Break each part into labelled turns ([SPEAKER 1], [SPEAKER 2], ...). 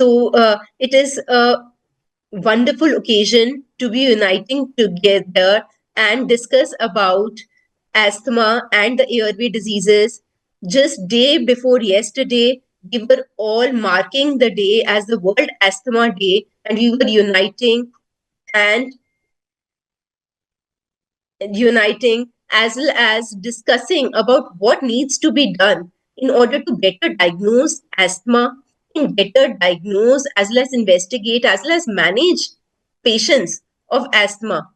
[SPEAKER 1] It is a wonderful occasion to be uniting together and discuss about asthma and the airway diseases. Just day before yesterday, we were all marking the day as the World Asthma Day, and we were and uniting as well as discussing about what needs to be done in order to better diagnose asthma and better diagnose as well as investigate as well as manage patients of asthma,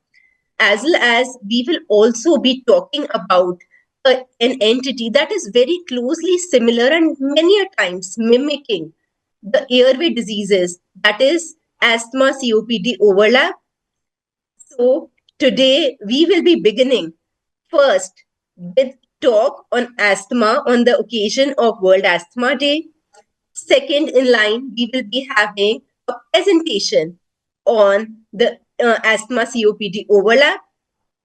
[SPEAKER 1] as well as we will also be talking about an entity that is very closely similar and many a times mimicking the airway diseases, that is asthma COPD overlap. So today we will be beginning first with talk on asthma on the occasion of World Asthma Day. Second in line, we will be having a presentation on the asthma COPD overlap.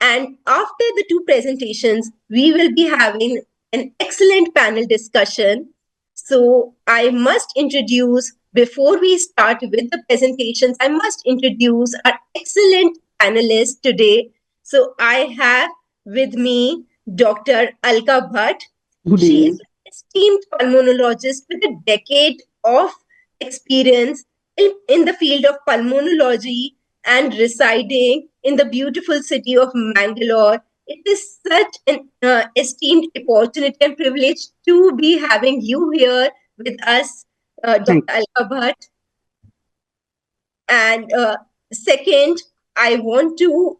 [SPEAKER 1] And after the two presentations, we will be having an excellent panel discussion. So I must introduce, before we start with the presentations, I must introduce our excellent panelists today. So I have with me Dr. Alka Bhat. She is an esteemed pulmonologist with a decade of experience in the field of pulmonology and residing in the beautiful city of Mangalore. It is such an esteemed opportunity and privilege to be having you here with us, Dr. Alka Bhat. And second, I want to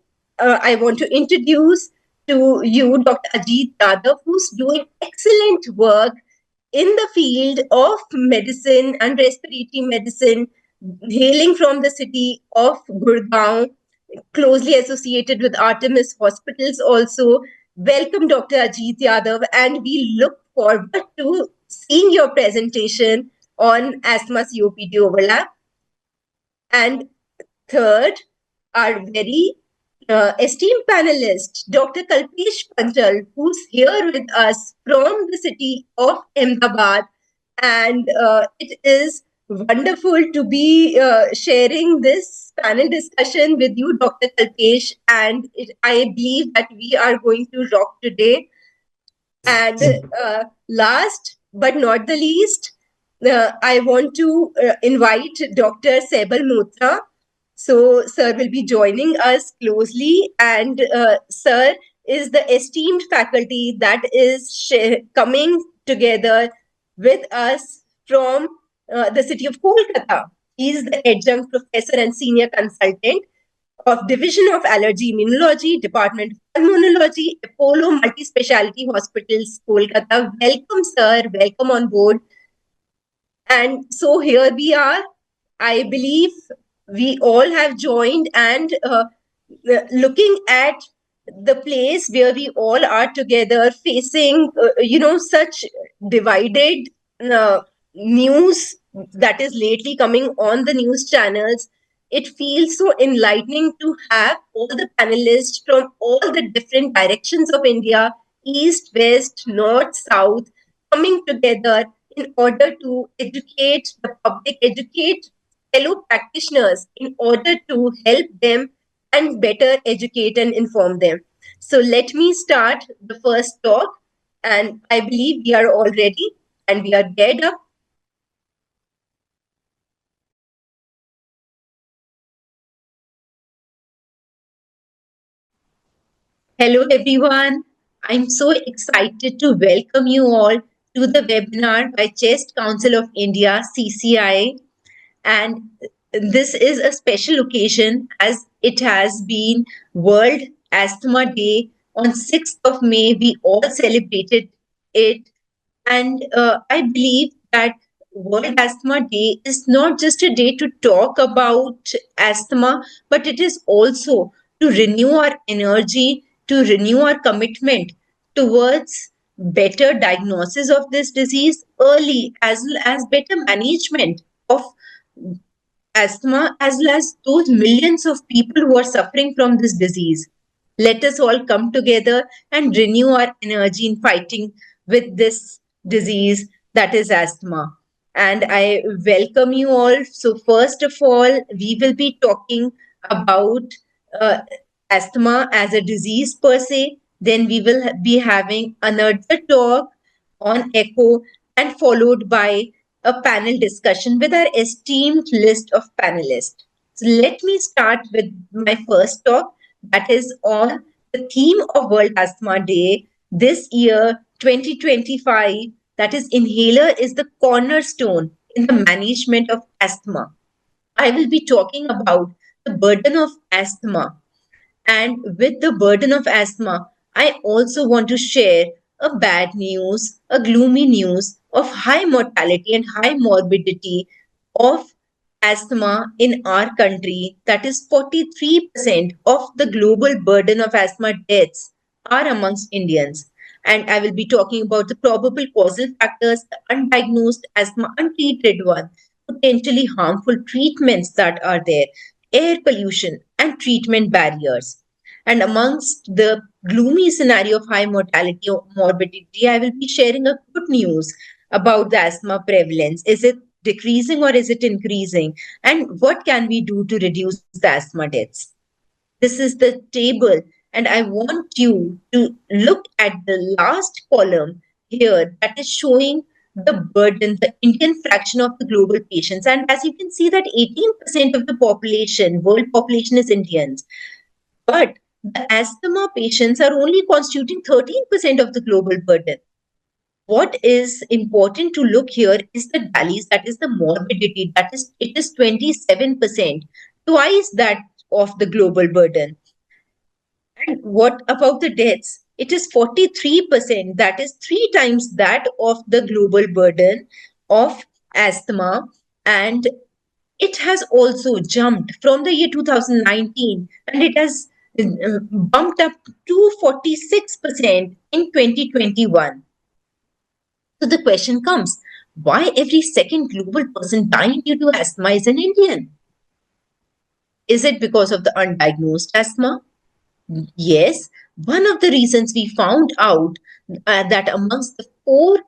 [SPEAKER 1] introduce to you Dr. Ajit Yadav, who's doing excellent work in the field of medicine and respiratory medicine, hailing from the city of Gurgaon, closely associated with Artemis Hospitals also. Welcome, Dr. Ajit Yadav, and we look forward to seeing your presentation on asthma COPD overlap. And third, our very esteemed panelist, Dr. Kalpesh Panchal, who's here with us from the city of Ahmedabad. And it is wonderful to be sharing this panel discussion with you, Dr. Kalpesh. And I believe that we are going to rock today. And last but not the least, I want to invite Dr. Saibal Moitra. So, sir will be joining us closely, and sir is the esteemed faculty that is coming together with us from the city of Kolkata. He is the adjunct professor and senior consultant of Division of Allergy Immunology, Department of Pulmonology, Apollo Multi-Speciality Hospitals, Kolkata. Welcome, sir. Welcome on board. And so here we are. I believe we all have joined and looking at the place where we all are together facing, such divided news that is lately coming on the news channels. It feels so enlightening to have all the panelists from all the different directions of India, east, west, north, south, coming together in order to educate the public, educate fellow practitioners in order to help them and better educate and inform them. So let me start the first talk, and I believe we are all ready and we are geared up. Hello everyone. I'm so excited to welcome you all to the webinar by Chest Council of India, CCI. And this is a special occasion as it has been World Asthma Day. On 6th of May, we all celebrated it. And I believe that World Asthma Day is not just a day to talk about asthma, but it is also to renew our energy, to renew our commitment towards better diagnosis of this disease early, as well as better management of asthma, as well as those millions of people who are suffering from this disease. Let us all come together and renew our energy in fighting with this disease that is asthma. and I welcome you all. So, first of all, we will be talking about uh, asthma as a disease per se. Then we will be having another talk on echo, and followed by a panel discussion with our esteemed list of panelists. So, let me start with my first talk, that is on the theme of World Asthma Day this year, 2025, that is, inhaler is the cornerstone in the management of asthma. I will be talking about the burden of asthma. And with the burden of asthma, I also want to share a bad news, a gloomy news of high mortality and high morbidity of asthma in our country. That is 43% of the global burden of asthma deaths are amongst Indians. And I will be talking about the probable causal factors, the undiagnosed asthma, untreated one, potentially harmful treatments that are there, air pollution, and treatment barriers. And amongst the gloomy scenario of high mortality or morbidity, I will be sharing a good news about the asthma prevalence. Is it decreasing or is it increasing? And what can we do to reduce the asthma deaths? This is the table, and I want you to look at the last column here that is showing the burden, the Indian fraction of the global patients. And as you can see, that 18% of the population, world population, is Indians. But the asthma patients are only constituting 13% of the global burden. What is important to look here is the DALYs, that is the morbidity, that is, it is 27%, twice that of the global burden. And what about the deaths? It is 43%, that is three times that of the global burden of asthma. And it has also jumped from the year 2019, and it has bumped up to 46% in 2021. So the question comes, why every second global person dying due to asthma is an Indian? Is it because of the undiagnosed asthma? Yes, one of the reasons we found out that amongst the four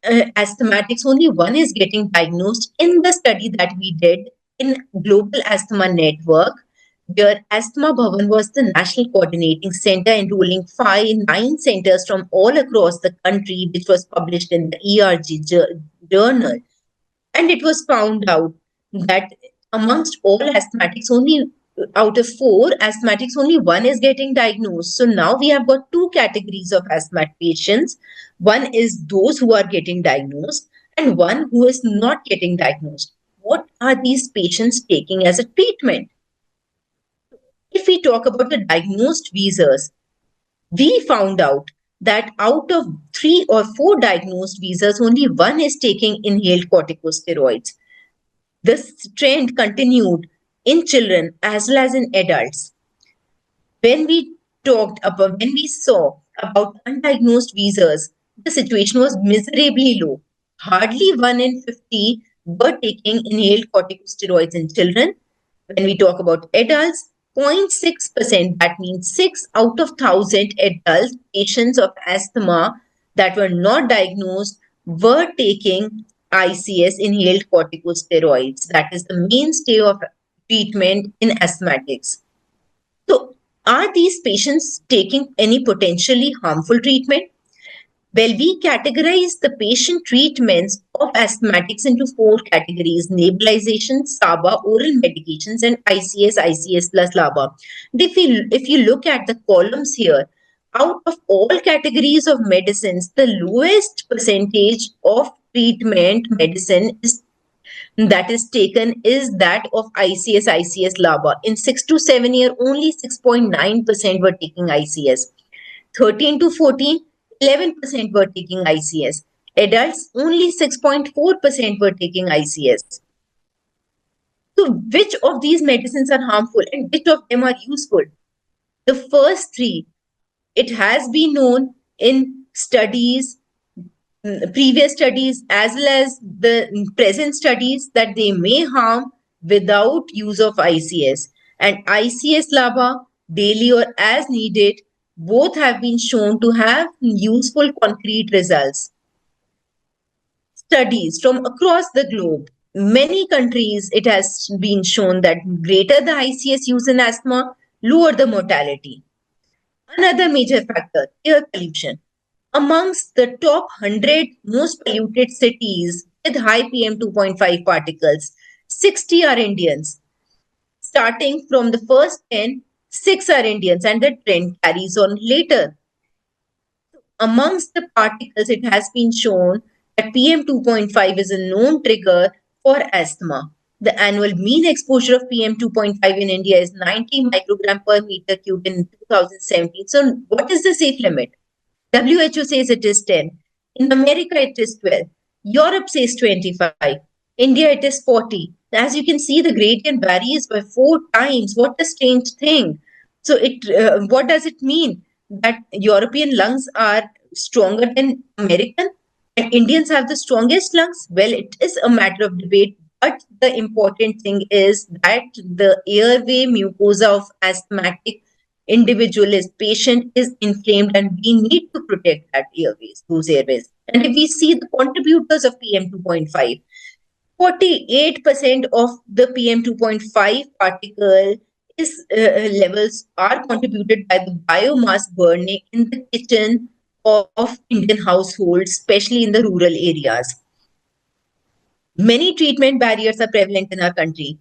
[SPEAKER 1] asthmatics, only one is getting diagnosed in the study that we did in Global Asthma Network, where Asthma Bhavan was the national coordinating center, enrolling nine centers from all across the country, which was published in the ERG journal. And it was found out that amongst all asthmatics, only out of four asthmatics, only one is getting diagnosed. So now we have got two categories of asthmatic patients. One is those who are getting diagnosed, and one who is not getting diagnosed. What are these patients taking as a treatment? If we talk about the diagnosed wheezers, we found out that out of 3 or 4 diagnosed wheezers, only one is taking inhaled corticosteroids. This trend continued in children as well as in adults. When we saw about undiagnosed wheezers, the situation was miserably low. Hardly 1 in 50 were taking inhaled corticosteroids in children. When we talk about adults, 0.6%, that means 6 out of 1,000 adult patients of asthma that were not diagnosed were taking ICS, inhaled corticosteroids. That is the mainstay of treatment in asthmatics. So, are these patients taking any potentially harmful treatment? Well, we categorize the patient treatments of asthmatics into 4 categories: nebulization, SABA, oral medications, and ICS plus LABA. If you look at the columns here, out of all categories of medicines, the lowest percentage of treatment medicine that is taken is that of ICS LABA. In 6 to 7 year, only 6.9% were taking ICS. 13 to 14, 11% were taking ICS. Adults, only 6.4% were taking ICS. So, which of these medicines are harmful and which of them are useful? The first three, it has been known in studies, previous studies, as well as the present studies, that they may harm without use of ICS. And ICS LABA, daily or as needed, both have been shown to have useful concrete results. studies from across the globe, many countries, it has been shown that greater the ICS use in asthma, lower the mortality. Another major factor, air pollution. Amongst the top 100 most polluted cities with high PM 2.5 particles, 60 are Indians. Starting from the first 10, 6 are Indians, and the trend carries on later. Amongst the particles, it has been shown that PM 2.5 is a known trigger for asthma. The annual mean exposure of PM 2.5 in India is 90 microgram per meter cube in 2017. So, what is the safe limit? WHO says it is 10. In America, it is 12. Europe says 25. India, it is 40. As you can see, the gradient varies by 4 times. What a strange thing. So, what does it mean? That European lungs are stronger than American and Indians have the strongest lungs? Well, it is a matter of debate. But the important thing is that the airway mucosa of asthmatic individual is patient is inflamed and we need to protect that airways, those airways. And if we see the contributors of PM 2.5, 48% of the PM 2.5 particle is levels are contributed by the biomass burning in the kitchen of Indian households, especially in the rural areas. Many treatment barriers are prevalent in our country.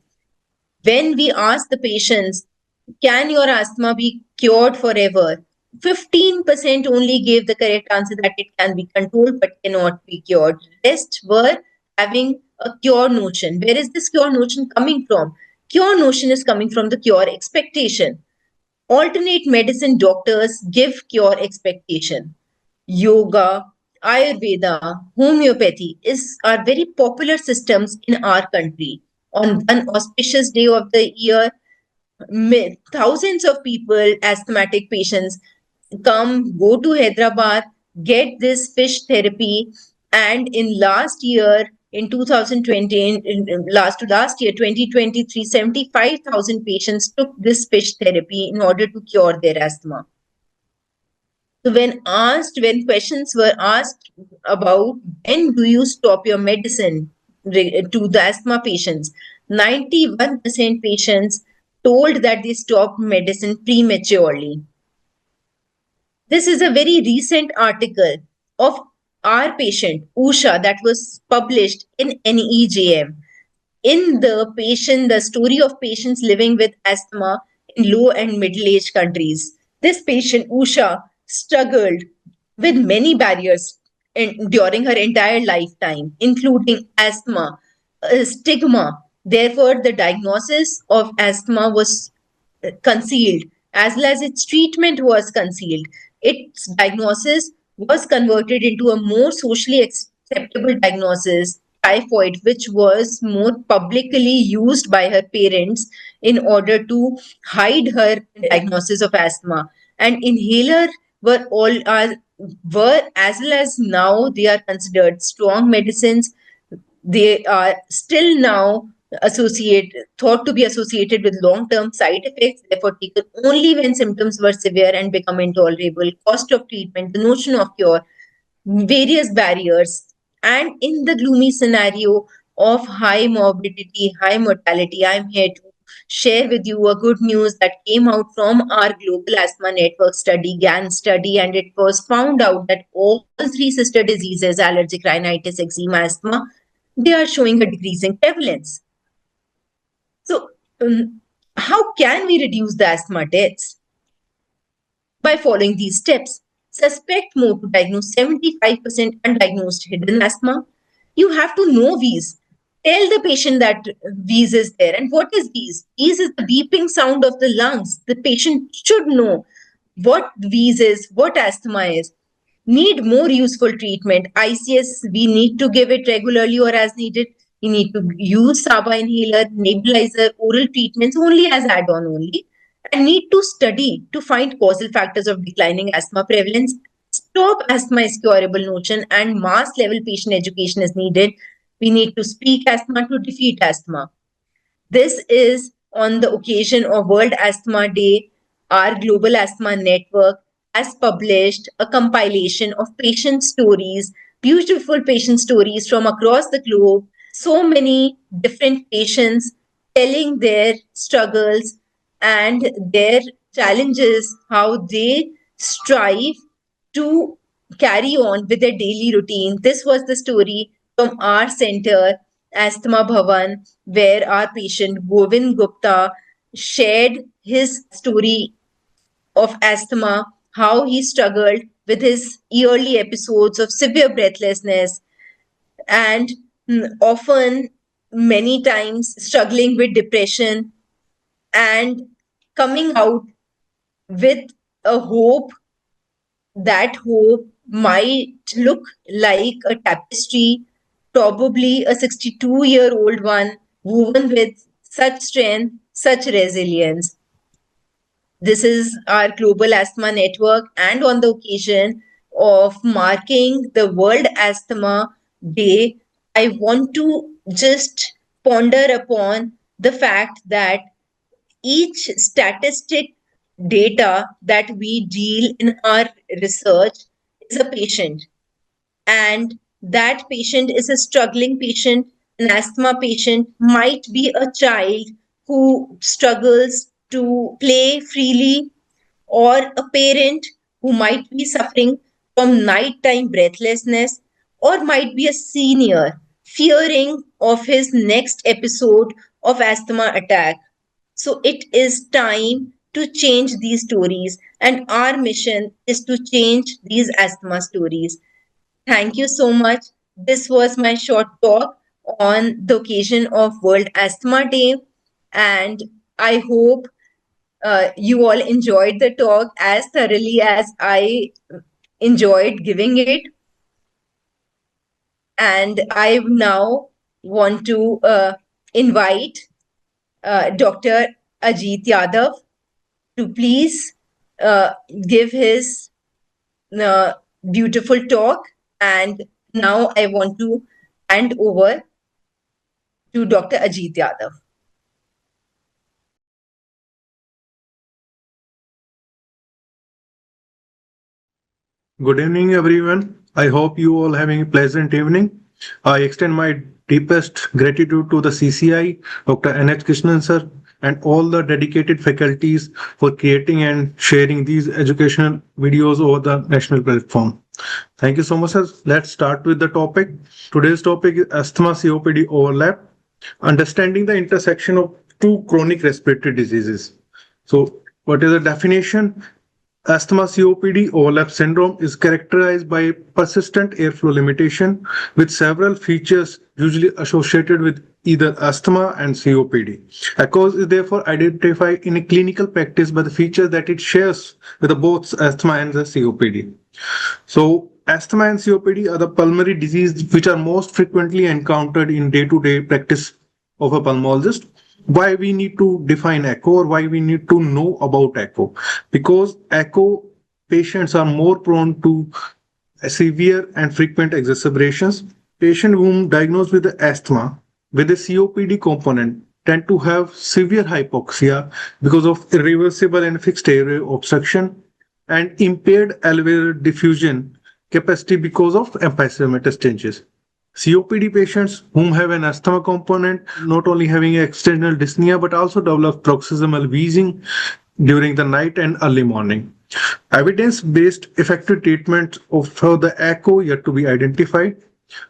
[SPEAKER 1] When we ask the patients, can your asthma be cured forever? 15% only gave the correct answer that it can be controlled but cannot be cured. Rest were having a cure notion. Where is this cure notion coming from? Cure notion is coming from the cure expectation. Alternate medicine doctors give cure expectation. Yoga, Ayurveda, homeopathy are very popular systems in our country. On one auspicious day of the year, thousands of people, asthmatic patients, go to Hyderabad, get this fish therapy, and in last year, in 2020, last year, 2023, 75,000 patients took this fish therapy in order to cure their asthma. So when questions were asked about when do you stop your medicine to the asthma patients, 91% patients told that they stopped medicine prematurely. This is a very recent article of our patient, Usha, that was published in NEJM. In the story of patients living with asthma in low and middle-aged countries. This patient, Usha, struggled with many barriers during her entire lifetime, including asthma, stigma. Therefore, the diagnosis of asthma was concealed, as well as its treatment was concealed. Its diagnosis was converted into a more socially acceptable diagnosis, typhoid, which was more publicly used by her parents in order to hide her diagnosis of asthma. And inhaler were as well as now they are considered strong medicines. They are still now thought to be associated with long-term side effects, therefore taken only when symptoms were severe and become intolerable. Cost of treatment, the notion of cure, various barriers, and in the gloomy scenario of high morbidity, high mortality, I'm here to share with you a good news that came out from our Global Asthma Network study, GAN study, and it was found out that all three sister diseases, allergic rhinitis, eczema, asthma, they are showing a decreasing prevalence. So, how can we reduce the asthma deaths? By following these steps. Suspect more to diagnose 75% undiagnosed hidden asthma. You have to know wheeze. Tell the patient that wheeze is there. And what is wheeze? Wheeze is the beeping sound of the lungs. The patient should know what wheeze is, what asthma is. Need more useful treatment. ICS, we need to give it regularly or as needed. We need to use SABA inhaler, nebulizer, oral treatments only as add-on only. And need to study to find causal factors of declining asthma prevalence. Stop asthma is curable notion and mass level patient education is needed. We need to speak asthma to defeat asthma. This is on the occasion of World Asthma Day. Our Global Asthma Network has published a compilation of patient stories beautiful patient stories from across the globe, so many different patients telling their struggles and their challenges, how they strive to carry on with their daily routine. This was the story from our center, Asthma Bhavan, where our patient Govind Gupta shared his story of asthma, how he struggled with his yearly episodes of severe breathlessness and often, many times, struggling with depression and coming out with a hope. That hope might look like a tapestry, probably a 62-year-old one, woven with such strength, such resilience. This is our Global Asthma Network, and on the occasion of marking the World Asthma Day, I want to just ponder upon the fact that each statistic data that we deal in our research is a patient, and that patient is a struggling patient. An asthma patient might be a child who struggles to play freely, or a parent who might be suffering from nighttime breathlessness, or might be a senior fearing of his next episode of asthma attack. So it is time to change these stories, and our mission is to change these asthma stories. Thank you so much. This was my short talk on the occasion of World Asthma Day, and I hope you all enjoyed the talk as thoroughly as I enjoyed giving it. And I now want to invite Dr. Ajit Yadav to please uh, give his uh, beautiful talk. And now I want to hand over to Dr. Ajit Yadav.
[SPEAKER 2] Good evening, everyone. I hope you all having a pleasant evening. I extend my deepest gratitude to the CCI, Dr. N.H. Krishnan sir, and all the dedicated faculties for creating and sharing these educational videos over the national platform. Thank you so much, sir. Let's start with the topic. Today's topic is asthma COPD overlap, understanding the intersection of two chronic respiratory diseases. So, what is the definition? Asthma COPD overlap syndrome is characterized by persistent airflow limitation with several features usually associated with either asthma and COPD. A cause is therefore identified in a clinical practice by the features that it shares with both asthma and the COPD. So, asthma and COPD are the pulmonary diseases which are most frequently encountered in day-to-day practice of a pulmonologist. Why we need to define echo, or why we need to know about echo? Because echo patients are more prone to severe and frequent exacerbations. Patients whom diagnosed with asthma with a COPD component tend to have severe hypoxia because of irreversible and fixed airway obstruction and impaired alveolar diffusion capacity because of emphysematous changes. COPD patients whom have an asthma component not only having external dyspnea but also develop paroxysmal wheezing during the night and early morning. Evidence-based effective treatment for the echo yet to be identified.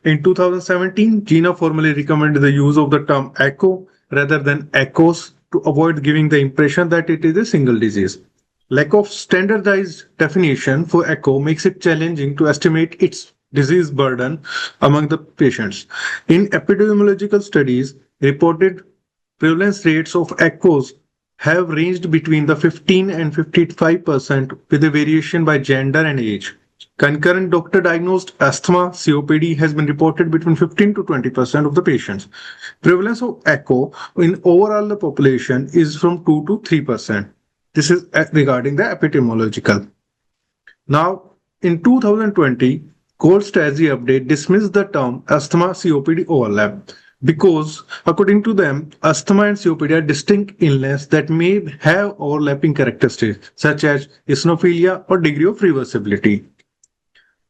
[SPEAKER 2] In 2017, GINA formally recommended the use of the term echo rather than echoes to avoid giving the impression that it is a single disease. Lack of standardized definition for echo makes it challenging to estimate its disease burden among the patients. In epidemiological studies, reported prevalence rates of echoes have ranged between the 15 and 55% with a variation by gender and age. Concurrent doctor diagnosed asthma COPD has been reported between 15 to 20% of the patients. Prevalence of echo in overall the population is from 2 to 3%. This is regarding the epidemiological. Now, in 2020, Cold Strategy Update dismissed the term asthma COPD overlap because, according to them, asthma and COPD are distinct illness that may have overlapping characteristics such as eosinophilia or degree of reversibility.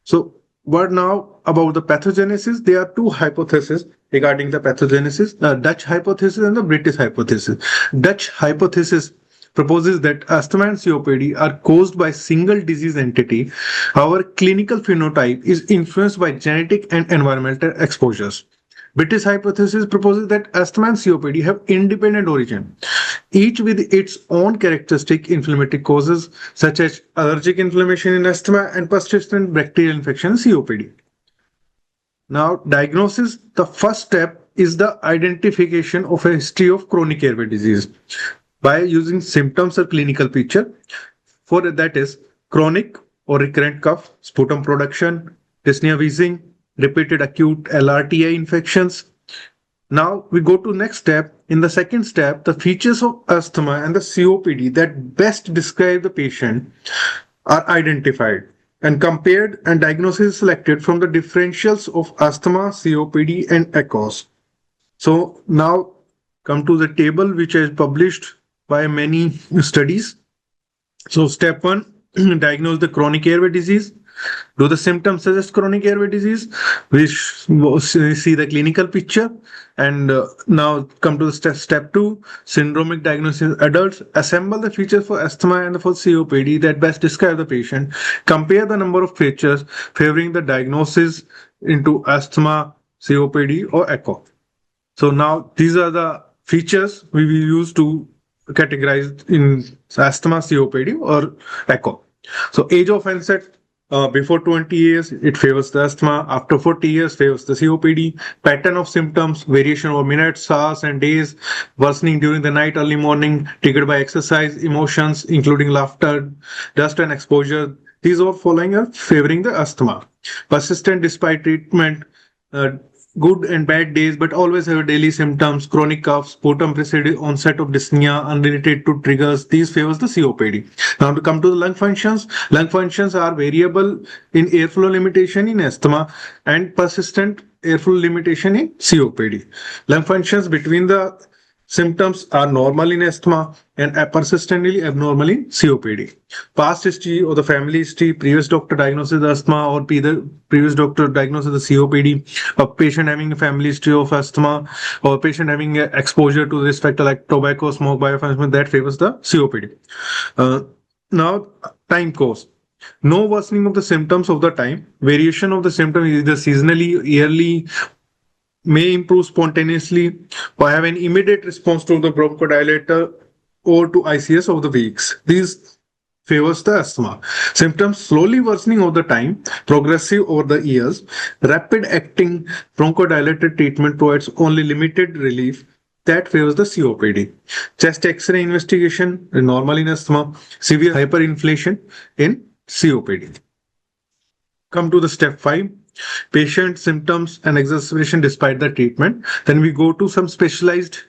[SPEAKER 2] So, But now about the pathogenesis, there are two hypotheses regarding the pathogenesis: the Dutch hypothesis and the British hypothesis. Dutch hypothesis proposes that asthma and COPD are caused by single disease entity. Our clinical phenotype is influenced by genetic and environmental exposures. British hypothesis proposes that asthma and COPD have independent origin, each with its own characteristic inflammatory causes, such as allergic inflammation in asthma and persistent bacterial infection in COPD. Now, diagnosis, the first step is the identification of a history of chronic airway disease by using symptoms or clinical picture. For that is chronic or recurrent cough, sputum production, dyspnea wheezing, repeated acute LRTI infections. Now we go to next step. In the second step, the features of asthma and the COPD that best describe the patient are identified and compared, and diagnosis is selected from the differentials of asthma, COPD, and ACOs. So now come to the table which is published by many studies. So step one, diagnose the chronic airway disease. Do the symptoms suggest chronic airway disease? We see the clinical picture. And now come to the step two, syndromic diagnosis in adults. Assemble the features for asthma and for COPD that best describe the patient. Compare the number of features favoring the diagnosis into asthma, COPD, or echo. So now these are the features we will use to categorize in asthma, COPD, or echo. So age of onset, before 20 years, it favors the asthma. After 40 years, favors the COPD. Pattern of symptoms, variation over minutes, hours, and days, worsening during the night, early morning, triggered by exercise, emotions, including laughter, dust, and exposure. These all following are favoring the asthma. Persistent despite treatment, good and bad days, but always have daily symptoms, chronic cough, sputum preceded onset of dyspnea, unrelated to triggers. These favors the COPD. Now to come to the lung functions are variable in airflow limitation in asthma and persistent airflow limitation in COPD. Lung functions between the symptoms are normal in asthma and persistently abnormal in COPD. Past history or the family history, previous doctor diagnosis asthma or previous doctor diagnosis the COPD, a patient having a family history of asthma or a patient having exposure to this factor like tobacco, smoke, biofunctioning, that favors the COPD. Now, time course. No worsening of the symptoms of the time. Variation of the symptoms either seasonally, yearly, may improve spontaneously or have an immediate response to the bronchodilator or to ICS over the weeks. These favors the asthma. Symptoms slowly worsening over the time, progressive over the years. Rapid acting bronchodilator treatment provides only limited relief. That favors the COPD. Chest X-ray investigation, normal in asthma. Severe hyperinflation in COPD. Come to the step 5. Patient symptoms and exacerbation despite the treatment. Then we go to some specialized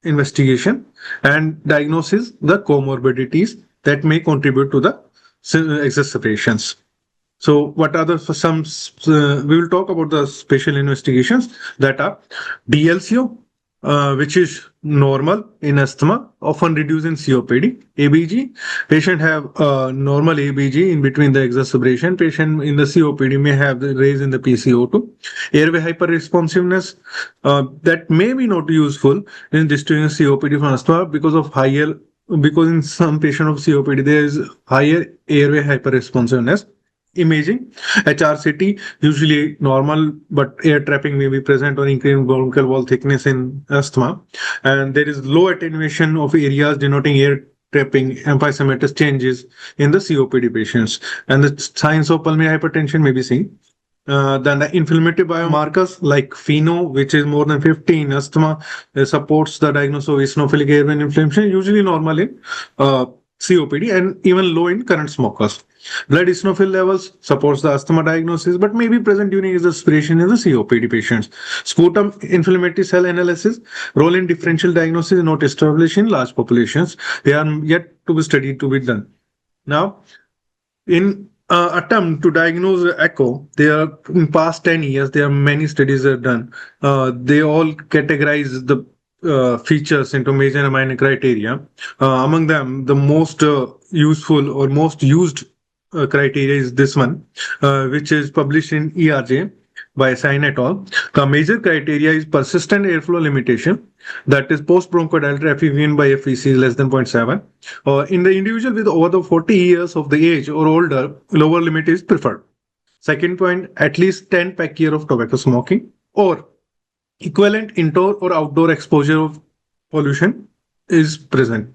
[SPEAKER 2] investigation and diagnosis the comorbidities that may contribute to the exacerbations. So what are the some we will talk about the special investigations that are DLCO, which is normal in asthma, often reduced in COPD. ABG, patient have normal ABG in between the exacerbation. Patient in the COPD may have the raise in the PCO2. Airway hyperresponsiveness, that may be not useful in distinguishing COPD from asthma because in some patient of COPD there is higher airway hyperresponsiveness. Imaging, HRCT, usually normal, but air trapping may be present or increased bronchial wall thickness in asthma. And there is low attenuation of areas denoting air trapping, emphysematous changes in the COPD patients. And the signs of pulmonary hypertension may be seen. Then the inflammatory biomarkers like FeNO, which is more than 50 in asthma, supports the diagnosis of eosinophilic airway inflammation, usually normal in COPD and even low in current smokers. Blood eosinophil levels supports the asthma diagnosis, but may be present during exacerbation in the COPD patients. Sputum inflammatory cell analysis, role in differential diagnosis is not established in large populations. They are yet to be studied to be done. Now, in attempt to diagnose echo, there are in past 10 years, there are many studies that are done. They all categorize the features into major and minor criteria. Among them, the most useful or most used criteria is this one, which is published in ERJ by Sain et al. The major criteria is persistent airflow limitation, that is post bronchodilator FEV1 by FVC is less than 0.7. In the individual with over the 40 years of the age or older, lower limit is preferred. Second point, at least 10 pack year of tobacco smoking or equivalent indoor or outdoor exposure of pollution is present.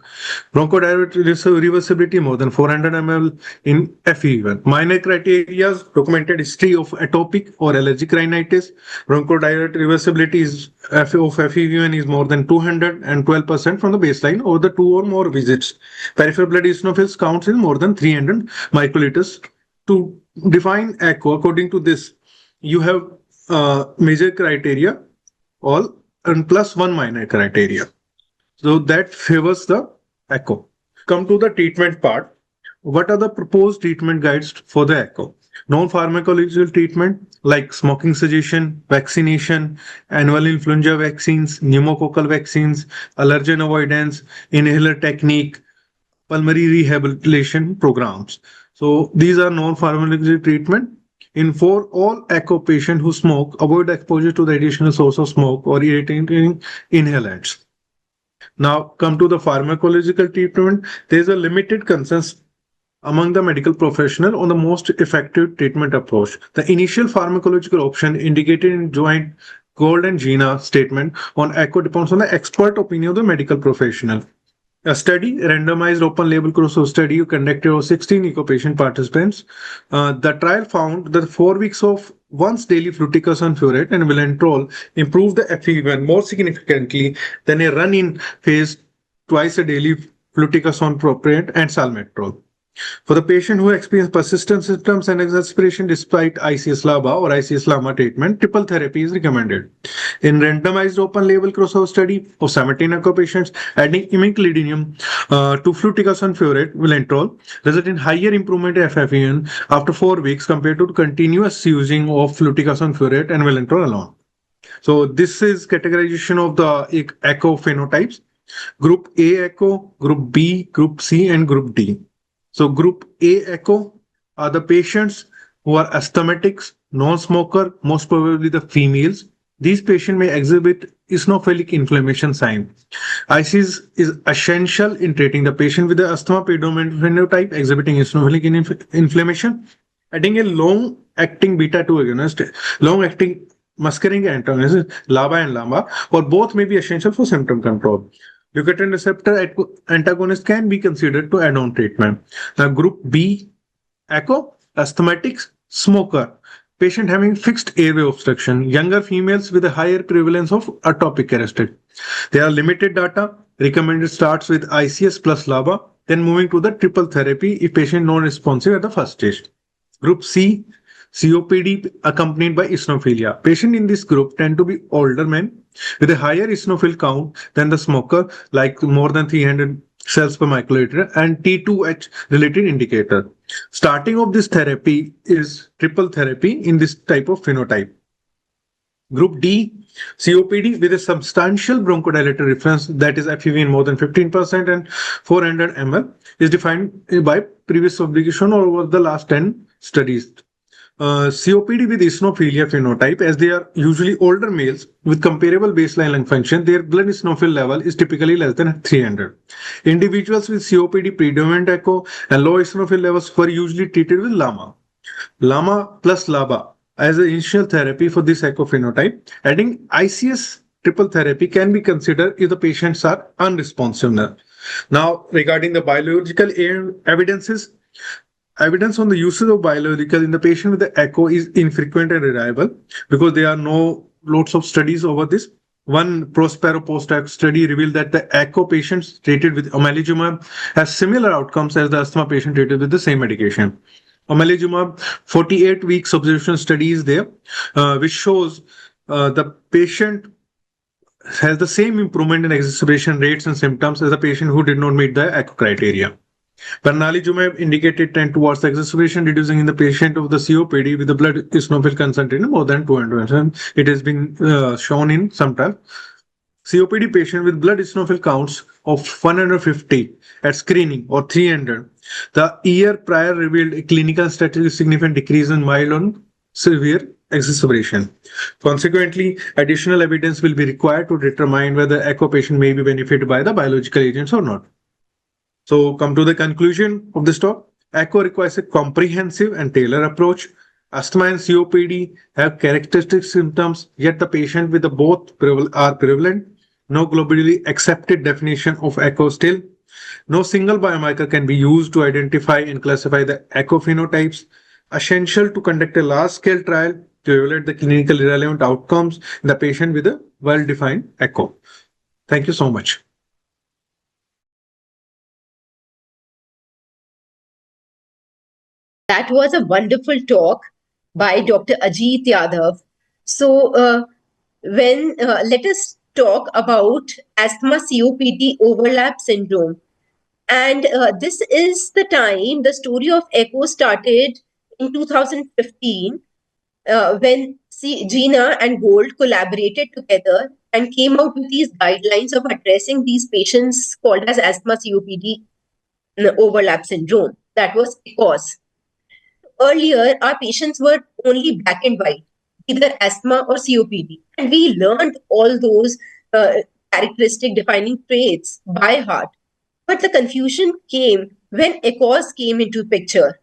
[SPEAKER 2] Bronchodilator reversibility more than 400 ml in FEV1. Minor criteria: documented history of atopic or allergic rhinitis. Bronchodilator reversibility is of FEV1 is more than 212% from the baseline over the 2 or more visits. Peripheral blood eosinophils counts is more than 300 microliters. To define ACO, according to this, you have major criteria all and plus one minor criteria. So that favors the ACO. Come to the treatment part. What are the proposed treatment guides for the ACO? Non-pharmacological treatment like smoking cessation, vaccination, annual influenza vaccines, pneumococcal vaccines, allergen avoidance, inhaler technique, pulmonary rehabilitation programs. So these are non-pharmacological treatment. For all ACO patients who smoke, avoid exposure to the additional source of smoke or irritating inhalants. Now come to the pharmacological treatment. There is a limited consensus among the medical professional on the most effective treatment approach. The initial pharmacological option indicated in joint Gold and Gina statement on ACO depends on the expert opinion of the medical professional. A study, randomized open label crossover study conducted of 16 eco patient participants. The trial found that 4 weeks of once daily fluticasone furet and vilantrol improved the FEV1 more significantly than a run-in phase twice a daily fluticasone propionate and salmeterol. For the patient who experienced persistent symptoms and exacerbation despite ICS-LABA or ICS-LAMA treatment, triple therapy is recommended. In randomized open-label crossover study of 17 ACO patients, adding imiclidinium to fluticasone furet vilantrol resulted in higher improvement in FEV1 after 4 weeks compared to continuous using of fluticasone furet and vilantrol alone. So this is categorization of the ACO phenotypes. Group A ACO, Group B, Group C, and Group D. So Group A ACO are the patients who are asthmatics, non-smoker, most probably the females. These patients may exhibit eosinophilic inflammation sign. ICS is essential in treating the patient with the asthma predominant phenotype exhibiting eosinophilic inflammation. Adding a long-acting beta-2 agonist, long-acting muscarinic antagonist, LABA and LAMA, or both may be essential for symptom control. Leukotriene receptor antagonist can be considered to add-on treatment. Now, Group B, ACO, asthmatics, smoker, patient having fixed airway obstruction, younger females with a higher prevalence of atopic arrested. There are limited data. Recommended starts with ICS plus LABA, then moving to the triple therapy if patient non-responsive at the first stage. Group C, COPD accompanied by eosinophilia. Patients in this group tend to be older men with a higher eosinophil count than the smoker, like more than 300 cells per microliter, and T2H related indicator. Starting of this therapy is triple therapy in this type of phenotype. Group D, COPD with a substantial bronchodilator reference, that is FEV more than 15% and 400 ml, is defined by previous publication or over the last 10 studies. COPD with eosinophilia phenotype, as they are usually older males with comparable baseline lung function, their blood eosinophil level is typically less than 300. Individuals with COPD predominant ACO and low eosinophil levels were usually treated with LAMA. LAMA plus LABA as an initial therapy for this ACO phenotype. Adding ICS triple therapy can be considered if the patients are unresponsive. Now, regarding the biological evidences, evidence on the uses of biological in the patient with the ACO is infrequent and reliable because there are no lots of studies over this. One Prospero post-hoc study revealed that the ACO patients treated with omalizumab has similar outcomes as the asthma patient treated with the same medication. Omalizumab 48 weeks observation study is there, which shows the patient has the same improvement in exacerbation rates and symptoms as the patient who did not meet the ACO criteria. Pernalizumab indicated trend towards exacerbation, reducing in the patient of the COPD with the blood eosinophil concentration more than 200. It has been shown in some trials. COPD patient with blood eosinophil counts of 150 at screening or 300, the year prior revealed a clinical statistically significant decrease in mild on severe exacerbation. Consequently, additional evidence will be required to determine whether echo patient may be benefited by the biological agents or not. So, come to the conclusion of this talk. Echo requires a comprehensive and tailored approach. Asthma and COPD have characteristic symptoms, yet the patient with the both are prevalent. No globally accepted definition of echo still. No single biomarker can be used to identify and classify the echo phenotypes. Essential to conduct a large-scale trial to evaluate the clinically relevant outcomes in the patient with a well-defined echo. Thank you so much.
[SPEAKER 1] That was a wonderful talk by Dr. Ajit Yadav. So, when let us talk about asthma COPD overlap syndrome. And this is the time the story of ECHO started in 2015 when Gina and Gold collaborated together and came out with these guidelines of addressing these patients called as asthma COPD overlap syndrome. That was ECOS. Earlier, our patients were only black and white, either asthma or COPD. And we learned all those characteristic defining traits by heart. But the confusion came when ECOS came into picture.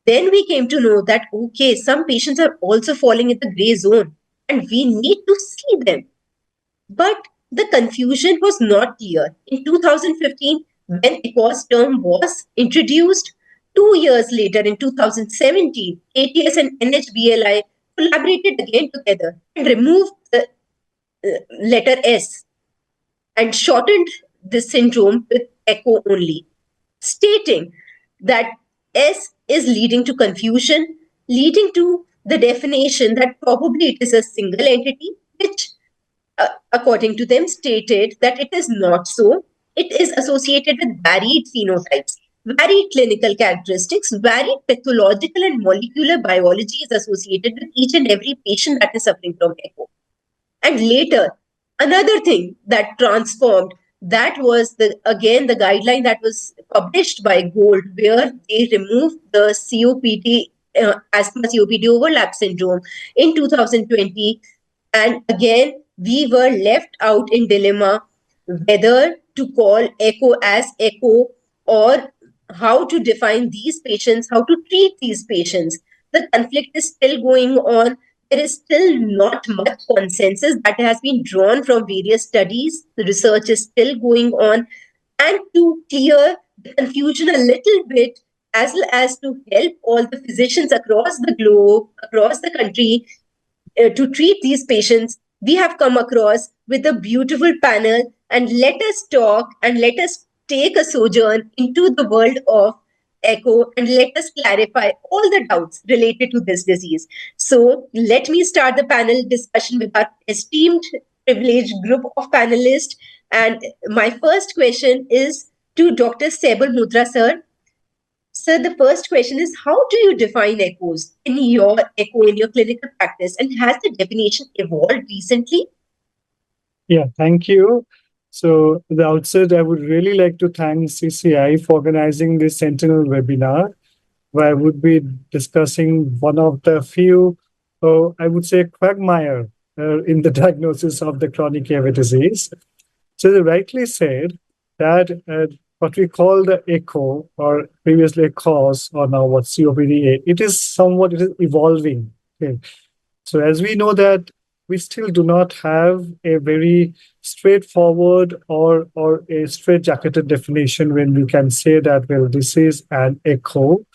[SPEAKER 1] Then we came to know that, okay, some patients are also falling in the gray zone and we need to see them. But the confusion was not clear. In 2015, when ECOS term was introduced, 2 years later, in 2017, ATS and NHBLI collaborated again together and removed the letter S and shortened this syndrome with echo only, stating that S is leading to confusion, leading to the definition that probably it is a single entity, which, according to them, stated that it is not so. It is associated with varied phenotypes, varied clinical characteristics, varied pathological and molecular biology is associated with each and every patient that is suffering from echo. And later, another thing that transformed, that was the guideline that was published by Gold, where they removed the COPD, asthma COPD overlap syndrome in 2020. And again, we were left out in dilemma whether to call echo as echo or how to define these patients, how to treat these patients. The conflict is still going on. There is still not much consensus that has been drawn from various studies. The research is still going on. And to clear the confusion a little bit, as well as to help all the physicians across the globe, across the country, to treat these patients, we have come across with a beautiful panel. And let us talk and let us take a sojourn into the world of echo and let us clarify all the doubts related to this disease. So let me start the panel discussion with our esteemed privileged group of panelists. And my first question is to Dr. Saibal Moitra, sir. Sir, the first question is, how do you define echoes in your clinical practice, and has the definition evolved recently?
[SPEAKER 3] Yeah, thank you. So at the outset, I would really like to thank CCI for organizing this Sentinel webinar, where I would be discussing one of the few, I would say, quagmire in the diagnosis of the chronic airway disease. So they rightly said that what we call the echo, or previously a cause, or now what COPD, it is evolving. Okay. So as we know that we still do not have a very straightforward or a straightjacketed definition when we can say that, well, this is an echo.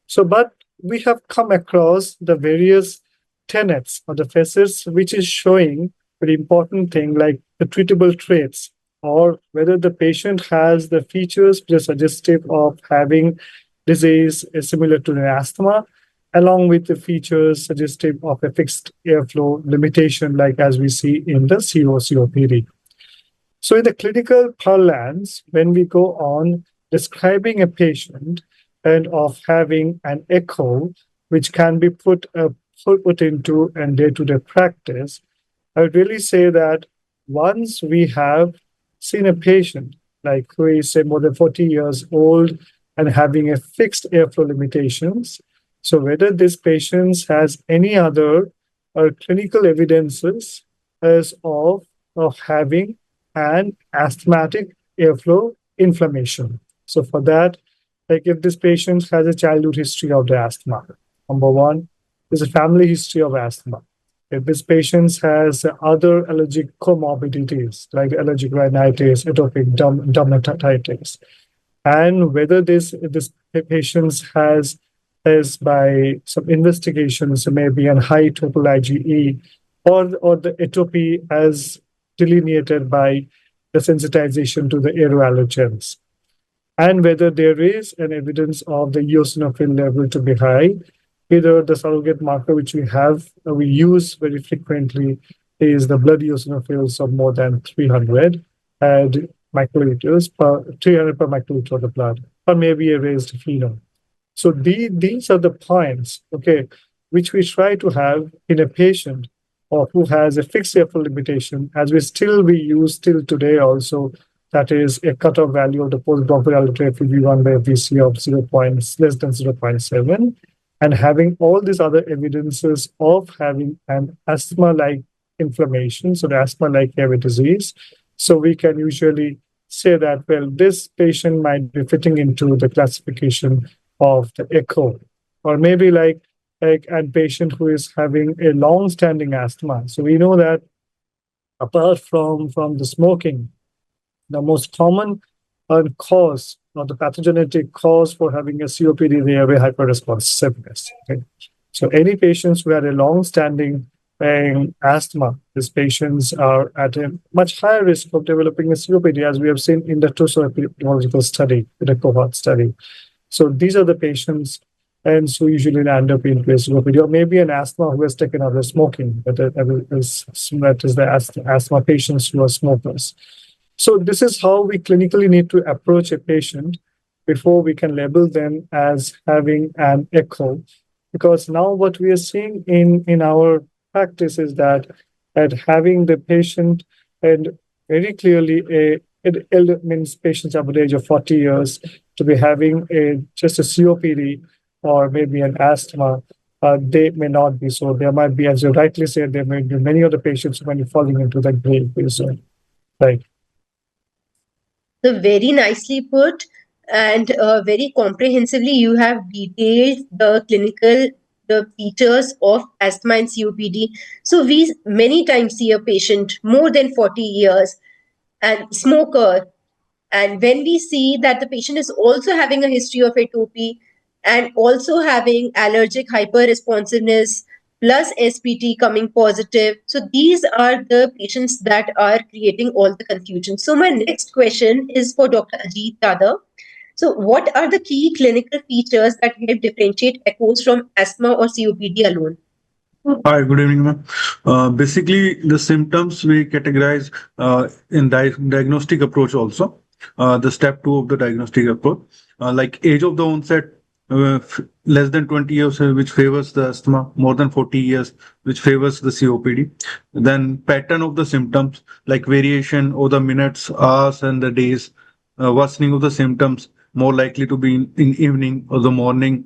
[SPEAKER 3] So, but we have come across the various tenets or the facets which is showing very important thing like the treatable traits, or whether the patient has the features which are suggestive of having disease similar to an asthma, along with the features suggestive of a fixed airflow limitation, like as we see in the COPD. So in the clinical parlance, when we go on describing a patient and of having an echo, which can be put into a day-to-day practice, I would really say that once we have seen a patient, like who is say more than 40 years old and having a fixed airflow limitations. So whether this patient has any other clinical evidences as of having an asthmatic airflow inflammation. So for that, like if this patient has a childhood history of the asthma, number one, there's a family history of asthma. If this patient has other allergic comorbidities like allergic rhinitis, atopic dermatitis, and whether this patient has by some investigations maybe a high total IgE or the atopy as delineated by the sensitization to the aeroallergens, and whether there is an evidence of the eosinophil level to be high. Either the surrogate marker which we use very frequently is the blood eosinophils of more than 300 and microliters per 300 per microliter of the blood, or maybe a raised phenol. So these are the points, okay, which we try to have in a patient or who has a fixed airflow limitation, as we use till today also. That is a cutoff value of the post-bronchial FEV1 by FVC of 0. Less than 0.7, and having all these other evidences of having an asthma-like inflammation, so the asthma-like airway disease. So we can usually say that, well, this patient might be fitting into the classification of the ACO, or maybe like a patient who is having a long-standing asthma. So we know that apart from the smoking, the most common cause or the pathogenetic cause for having a COPD is airway hyperresponsiveness. Okay? So any patients who had a long-standing asthma, these patients are at a much higher risk of developing a COPD, as we have seen in the TUSO epidemiological study, in the cohort study. So these are the patients, and so usually end up in COPD, or maybe an asthma who has taken out the smoking, but that is the asthma patients who are smokers. So this is how we clinically need to approach a patient before we can label them as having an echo. Because now what we are seeing in our practice is that having the patient, and very clearly it means patients of the age of 40 years to be having just a COPD or maybe an asthma, they may not be. So there might be, as you rightly said, there may be many other patients who might be falling into that gray zone. Right.
[SPEAKER 1] So very nicely put, and very comprehensively you have detailed the features of asthma and COPD. So we many times see a patient more than 40 years and smoker, and when we see that the patient is also having a history of atopy and also having allergic hyperresponsiveness plus SPT coming positive. So these are the patients that are creating all the confusion. So my next question is for Dr. Ajit Yadav. So what are the key clinical features that help differentiate echoes from asthma or COPD alone?
[SPEAKER 2] Hi, good evening, ma'am. Basically, the symptoms we categorize in diagnostic approach also. The step two of the diagnostic approach, like age of the onset, less than 20 years, which favors the asthma, more than 40 years, which favors the COPD. Then pattern of the symptoms, like variation over the minutes, hours, and the days. Worsening of the symptoms, more likely to be in evening or the morning.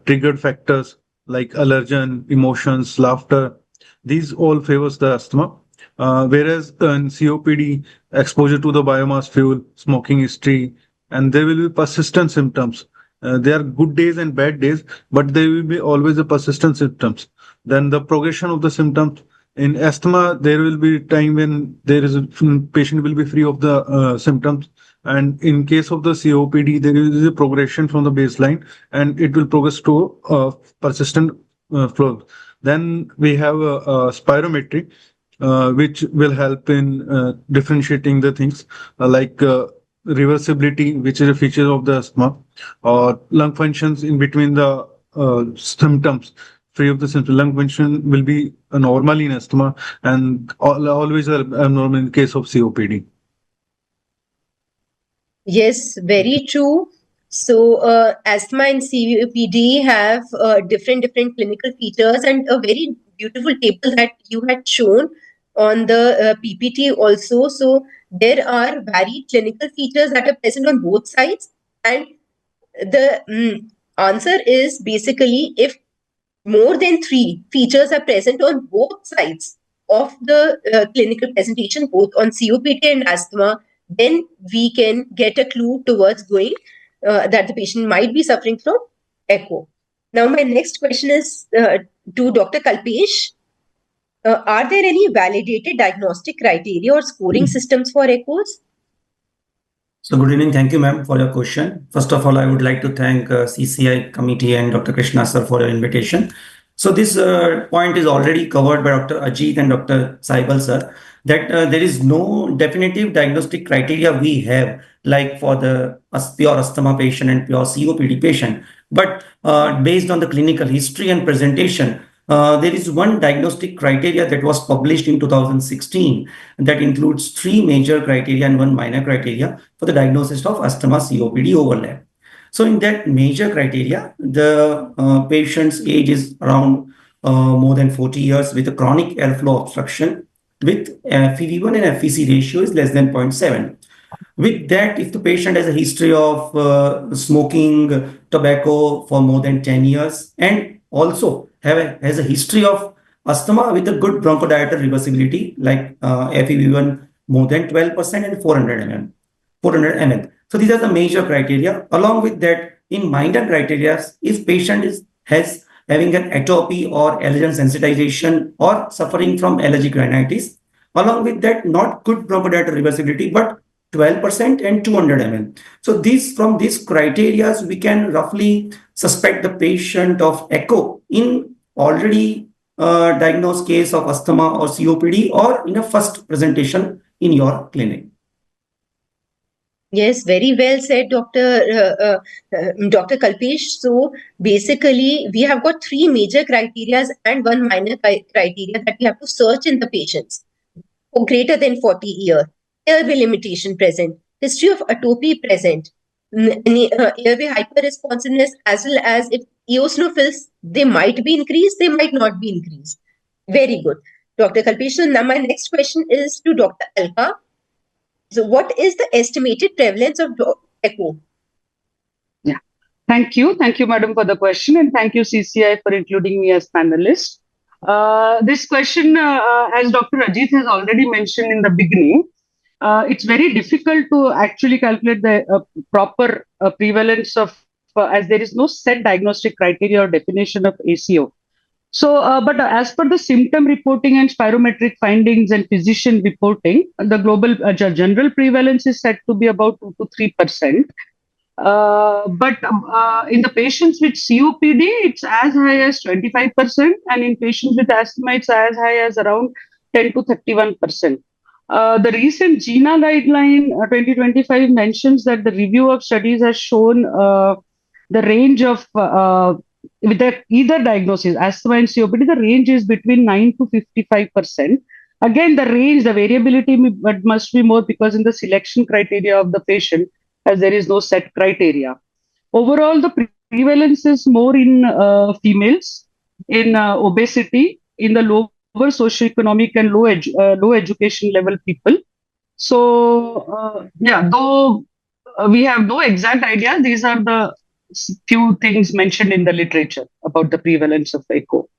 [SPEAKER 2] Triggered factors like allergen, emotions, laughter. These all favors the asthma. Whereas in COPD, exposure to the biomass fuel, smoking history, and there will be persistent symptoms. There are good days and bad days, but there will be always a persistent symptoms. Then the progression of the symptoms. In asthma, there will be time when there is a patient will be free of the symptoms, and in case of the COPD, there is a progression from the baseline, and it will progress to persistent flow. Then we have a spirometry, which will help in differentiating the things like reversibility, which is a feature of the asthma, or lung functions in between the symptoms. Free of the symptom, lung function will be normal in asthma and always abnormal in case of COPD.
[SPEAKER 1] Yes, very true. So, asthma and COPD have different clinical features, and a very beautiful table that you had shown on the PPT also. So, there are varied clinical features that are present on both sides, and the answer is basically if more than three features are present on both sides of the clinical presentation, both on COPD and asthma, then we can get a clue towards going that the patient might be suffering from echo. Now, my next question is to Dr. Kalpesh. Are there any validated diagnostic criteria or scoring systems for echoes?
[SPEAKER 4] So good evening. Thank you, ma'am, for your question. First of all, I would like to thank CCI committee and Dr. Krishna sir for your invitation. So this point is already covered by Dr. Ajit and Dr. Saibal sir, that there is no definitive diagnostic criteria we have like for the pure asthma patient and pure COPD patient. But based on the clinical history and presentation, there is one diagnostic criteria that was published in 2016 that includes three major criteria and one minor criteria for the diagnosis of asthma COPD overlap. So in that major criteria, the patient's age is around more than 40 years with a chronic airflow obstruction with FEV1 and FVC ratio is less than 0.7. With that, if the patient has a history of smoking tobacco for more than 10 years and also has a history of asthma with a good bronchodilator reversibility like FEV1 more than 12% and 400 ml. So these are the major criteria. Along with that, in minor criteria, if patient has having an atopy or allergen sensitization or suffering from allergic rhinitis, along with that, not good bronchodilator reversibility, but 12% and 200 ml. So from these criteria, we can roughly suspect the patient of echo in already diagnosed case of asthma or COPD or in a first presentation in your clinic.
[SPEAKER 1] Yes, very well said, Dr. Kalpesh. So basically, we have got three major criteria and one minor criteria that we have to search in the patients for greater than 40 years. Airway limitation present, history of atopy present, airway hyperresponsiveness, as well as if eosinophils, they might be increased, they might not be increased. Very good. Dr. Kalpesh, so now my next question is to Dr. Alka. So what is the estimated prevalence of echo?
[SPEAKER 5] Yeah. Thank you. Thank you, madam, for the question. And thank you, CCI, for including me as panelist. This question, as Dr. Ajit has already mentioned in the beginning, it's very difficult to actually calculate the proper prevalence of, as there is no set diagnostic criteria or definition of ACO. So, but as per the symptom reporting and spirometric findings and physician reporting, the global general prevalence is said to be about 2 to 3%. But in the patients with COPD, it's as high as 25%, and in patients with asthma, it's as high as around 10 to 31%. The recent GINA guideline 2025 mentions that the review of studies has shown the range of with either diagnosis, asthma and COPD, the range is between 9 to 55%. Again, the range, the variability must be more because in the selection criteria of the patient, as there is no set criteria. Overall, the prevalence is more in females, in obesity, in the lower socioeconomic and low education level people. So, yeah, though we have no exact idea, these are the few things mentioned in the literature about the prevalence of echo.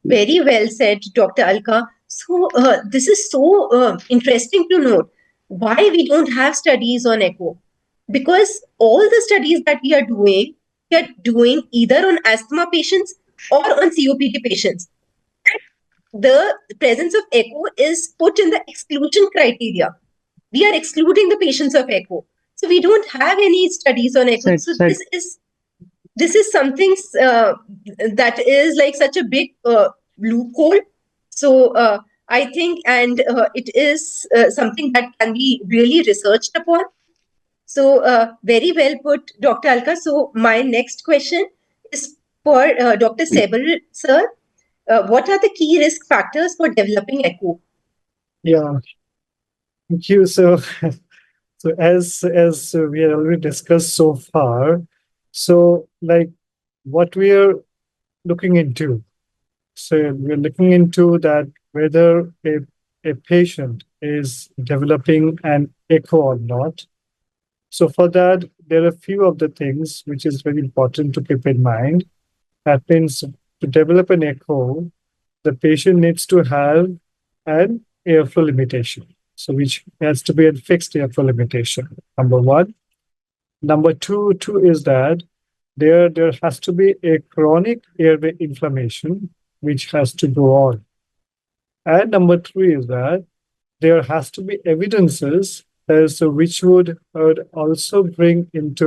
[SPEAKER 1] Very well said, Dr. Alka. So this is so interesting to note. Why we don't have studies on echo? Because all the studies that we are doing either on asthma patients or on COPD patients. The presence of echo is put in the exclusion criteria. We are excluding the patients of echo. So we don't have any studies on echo. So this is something that is like such a big loophole. So I think, and it is something that can be really researched upon. So very well put, Dr. Alka. So my next question is for Dr. Saibal, sir. What are the key risk factors for developing echo?
[SPEAKER 3] Yeah, thank you. So, as we have already discussed so far, so like what we are looking into. So we're looking into that whether a patient is developing an echo or not. So for that, there are a few of the things which is very important to keep in mind. That means to develop an echo, the patient needs to have an airflow limitation. So which has to be a fixed airflow limitation, number one. Number two is that there has to be a chronic airway inflammation which has to go on. And number three is that there has to be evidences as to which would also bring means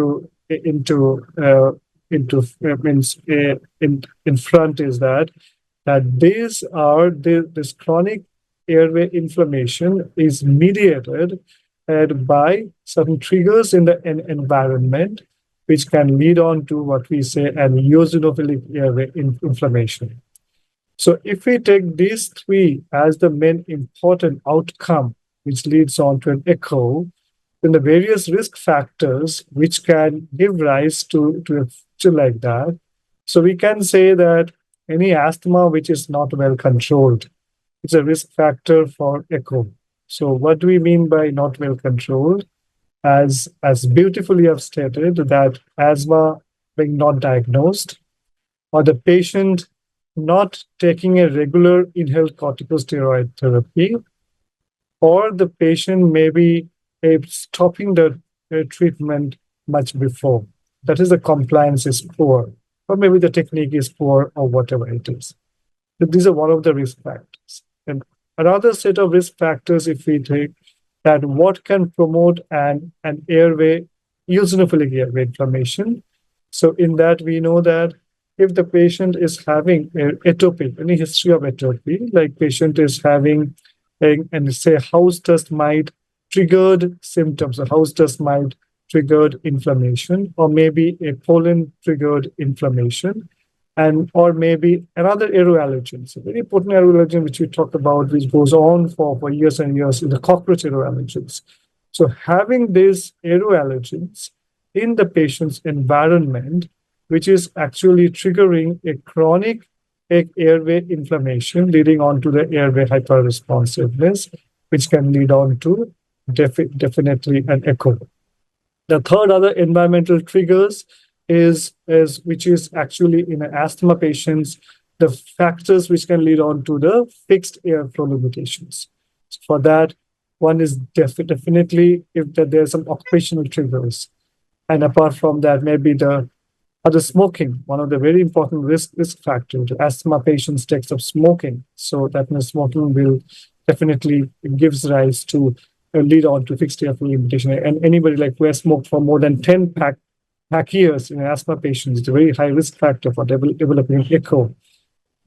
[SPEAKER 3] in front is that this chronic airway inflammation is mediated by certain triggers in the environment which can lead on to what we say an eosinophilic airway inflammation. So if we take these three as the main important outcome, which leads on to an echo, then the various risk factors which can give rise to a feature like that. So we can say that any asthma which is not well controlled, it's a risk factor for echo. So what do we mean by not well controlled? As beautifully I've stated, that asthma being not diagnosed, or the patient not taking a regular inhaled corticosteroid therapy, or the patient may be stopping the treatment much before. That is, the compliance is poor, or maybe the technique is poor, or whatever it is. But these are one of the risk factors. And another set of risk factors, if we take that, what can promote an airway, eosinophilic airway inflammation. So in that, we know that if the patient is having atopy, any history of atopy, like patient is having, and say house dust mite triggered symptoms, a house dust mite triggered inflammation, or maybe a pollen triggered inflammation, and or maybe another aeroallergen. So very potent aeroallergen, which we talked about, which goes on for years and years, in the cockroach aeroallergens. So having these aeroallergens in the patient's environment, which is actually triggering a chronic airway inflammation, leading on to the airway hyperresponsiveness, which can lead on to definitely an echo. The third other environmental triggers is which is actually in asthma patients, the factors which can lead on to the fixed airflow limitations. So for that, one is definitely if there are some occupational triggers. And apart from that, maybe the other smoking, one of the very important risk factors. Asthma patients takes up smoking. So that means smoking will definitely gives rise to lead on to fixed airflow limitation. And anybody like who has smoked for more than 10 pack years in asthma patients, it's a very high risk factor for developing echo.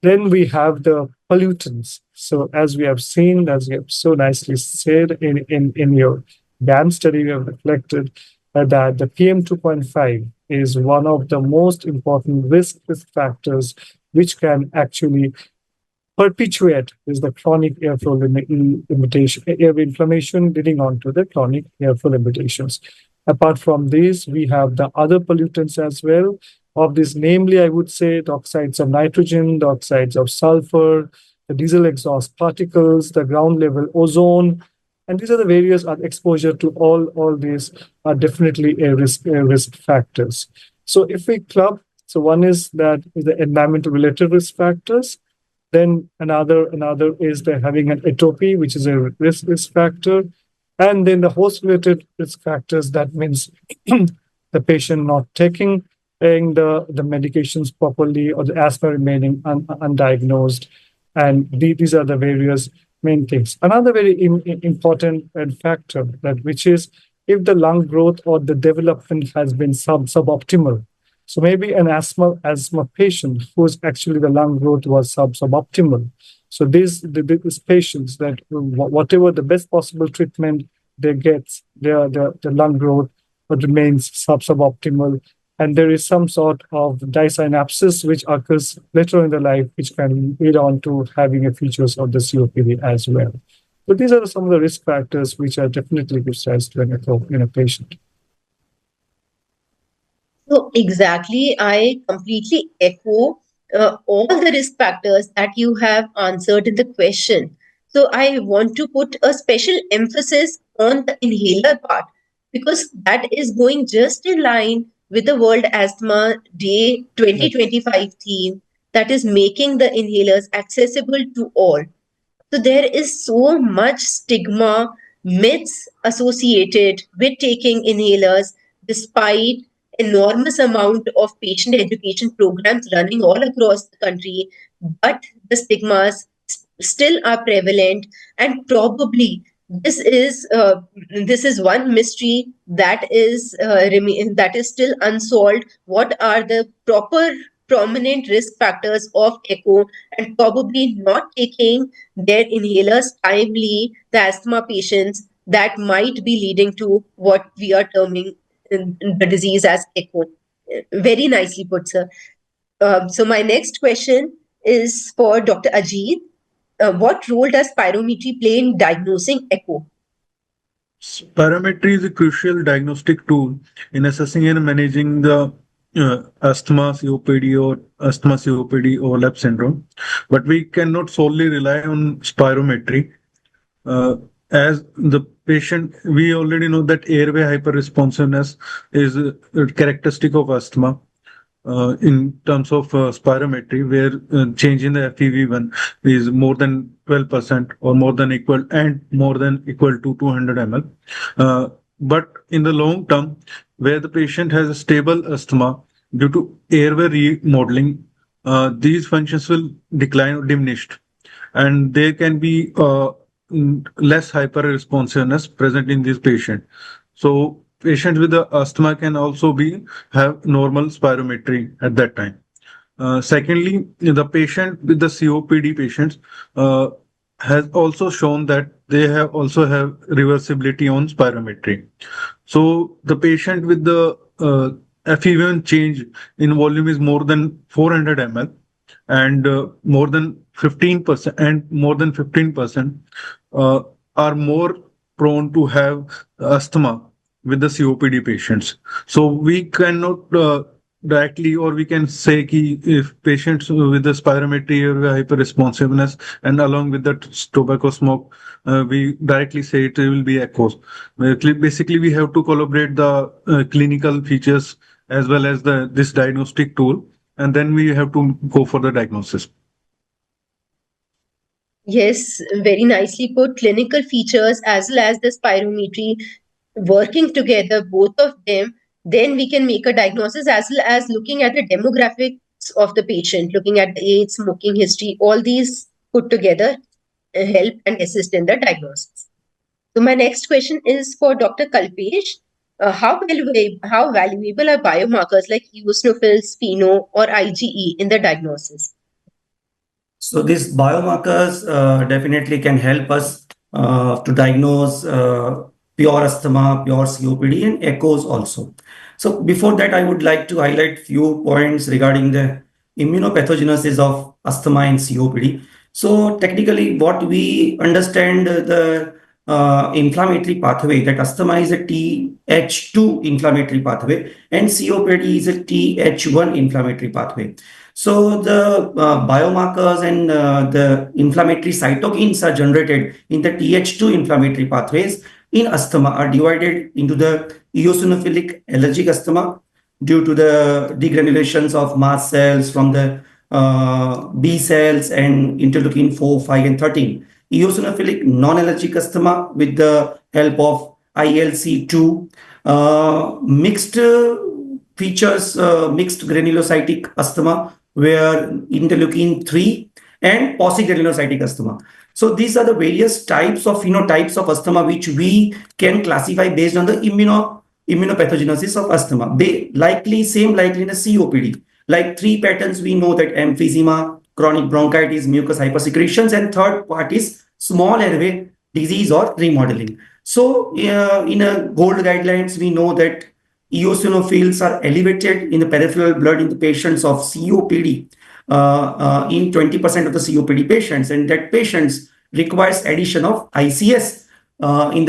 [SPEAKER 3] Then we have the pollutants. So as we have seen, as you have so nicely said in your DAM study, we have reflected that the PM 2.5 is one of the most important risk factors which can actually perpetuate is the chronic airflow limitation, airway inflammation leading on to the chronic airflow limitations. Apart from these, we have the other pollutants as well. Of this, namely, I would say the oxides of nitrogen, the oxides of sulfur, the diesel exhaust particles, the ground level ozone, and these are the various exposure to all these are definitely a risk factors. So if we club, so one is that is the environmental related risk factors. Then another is the having an atopy, which is a risk factor. And then the host related risk factors, that means the patient not taking the medications properly, or the asthma remaining undiagnosed. And these are the various main things. Another very important factor, that which is if the lung growth or the development has been suboptimal. So maybe an asthma patient whose actually the lung growth was suboptimal. So these patients that whatever the best possible treatment they get, the lung growth remains suboptimal, and there is some sort of dysynapsis which occurs later in the life, which can lead on to having a features of the COPD as well. So these are some of the risk factors which are definitely gives rise to an echo in a patient.
[SPEAKER 1] So exactly, I completely echo all the risk factors that you have answered in the question. So I want to put a special emphasis on the inhaler part because that is going just in line with the World Asthma Day 2025 theme that is making the inhalers accessible to all. So there is so much stigma, myths associated with taking inhalers, despite enormous amount of patient education programs running all across the country. But the stigmas still are prevalent, and probably this is one mystery that is still unsolved. What are the proper prominent risk factors of echo, and probably not taking their inhalers timely, the asthma patients, that might be leading to what we are terming the disease as echo. Very nicely put, sir. So my next question is for Dr. Ajit. What role does spirometry play in diagnosing echo?
[SPEAKER 2] Spirometry is a crucial diagnostic tool in assessing and managing the asthma COPD or asthma COPD overlap syndrome. But we cannot solely rely on spirometry. As the patient, we already know that airway hyperresponsiveness is a characteristic of asthma. In terms of spirometry, where change in the FEV1 is more than 12% or more than equal to 200 ml. But in the long term, where the patient has a stable asthma due to airway remodeling, these functions will decline or diminished, and there can be less hyper-responsiveness present in this patient. So patients with the asthma can also be have normal spirometry at that time. Secondly, the patient with the COPD patients has also shown that they have also have reversibility on spirometry. So the patient with the FEV1 change in volume is more than 400 ml and more than 15% are more prone to have asthma with the COPD patients. So we cannot directly, or we can say ki if patients with the spirometry or hyperresponsiveness and along with that tobacco smoke, we directly say it will be echoes. Basically, we have to collaborate the clinical features as well as this diagnostic tool, and then we have to go for the diagnosis.
[SPEAKER 1] Yes, very nicely put. Clinical features as well as the spirometry working together, both of them, then we can make a diagnosis as well as looking at the demographics of the patient, looking at the age, smoking history, all these put together help and assist in the diagnosis. So my next question is for Dr. Kalpesh. How valuable are biomarkers like eosinophils, FeNO, or IgE in the diagnosis?
[SPEAKER 4] So these biomarkers definitely can help us to diagnose pure asthma, pure COPD, and echoes also. So before that, I would like to highlight few points regarding the immunopathogenesis of asthma and COPD. So technically, what we understand the inflammatory pathway, that asthma is a Th2 inflammatory pathway and COPD is a Th1 inflammatory pathway. So the biomarkers and the inflammatory cytokines are generated in the Th2 inflammatory pathways in asthma are divided into the eosinophilic allergic asthma due to the degranulations of mast cells from the B cells and interleukin 4, 5, and 13. Eosinophilic non-allergic asthma with the help of ILC2, mixed features, mixed granulocytic asthma, where interleukin 3 and polygranulocytic asthma. So these are the various types of phenotypes of asthma which we can classify based on the immunopathogenesis of asthma. They same likely in a COPD. Like 3 patterns we know, that emphysema, chronic bronchitis, mucus hypersecretions, and third part is small airway disease or remodeling. So in a GOLD guidelines, we know that eosinophils are elevated in the peripheral blood in the patients of COPD in 20% of the COPD patients, and that patients requires addition of ICS in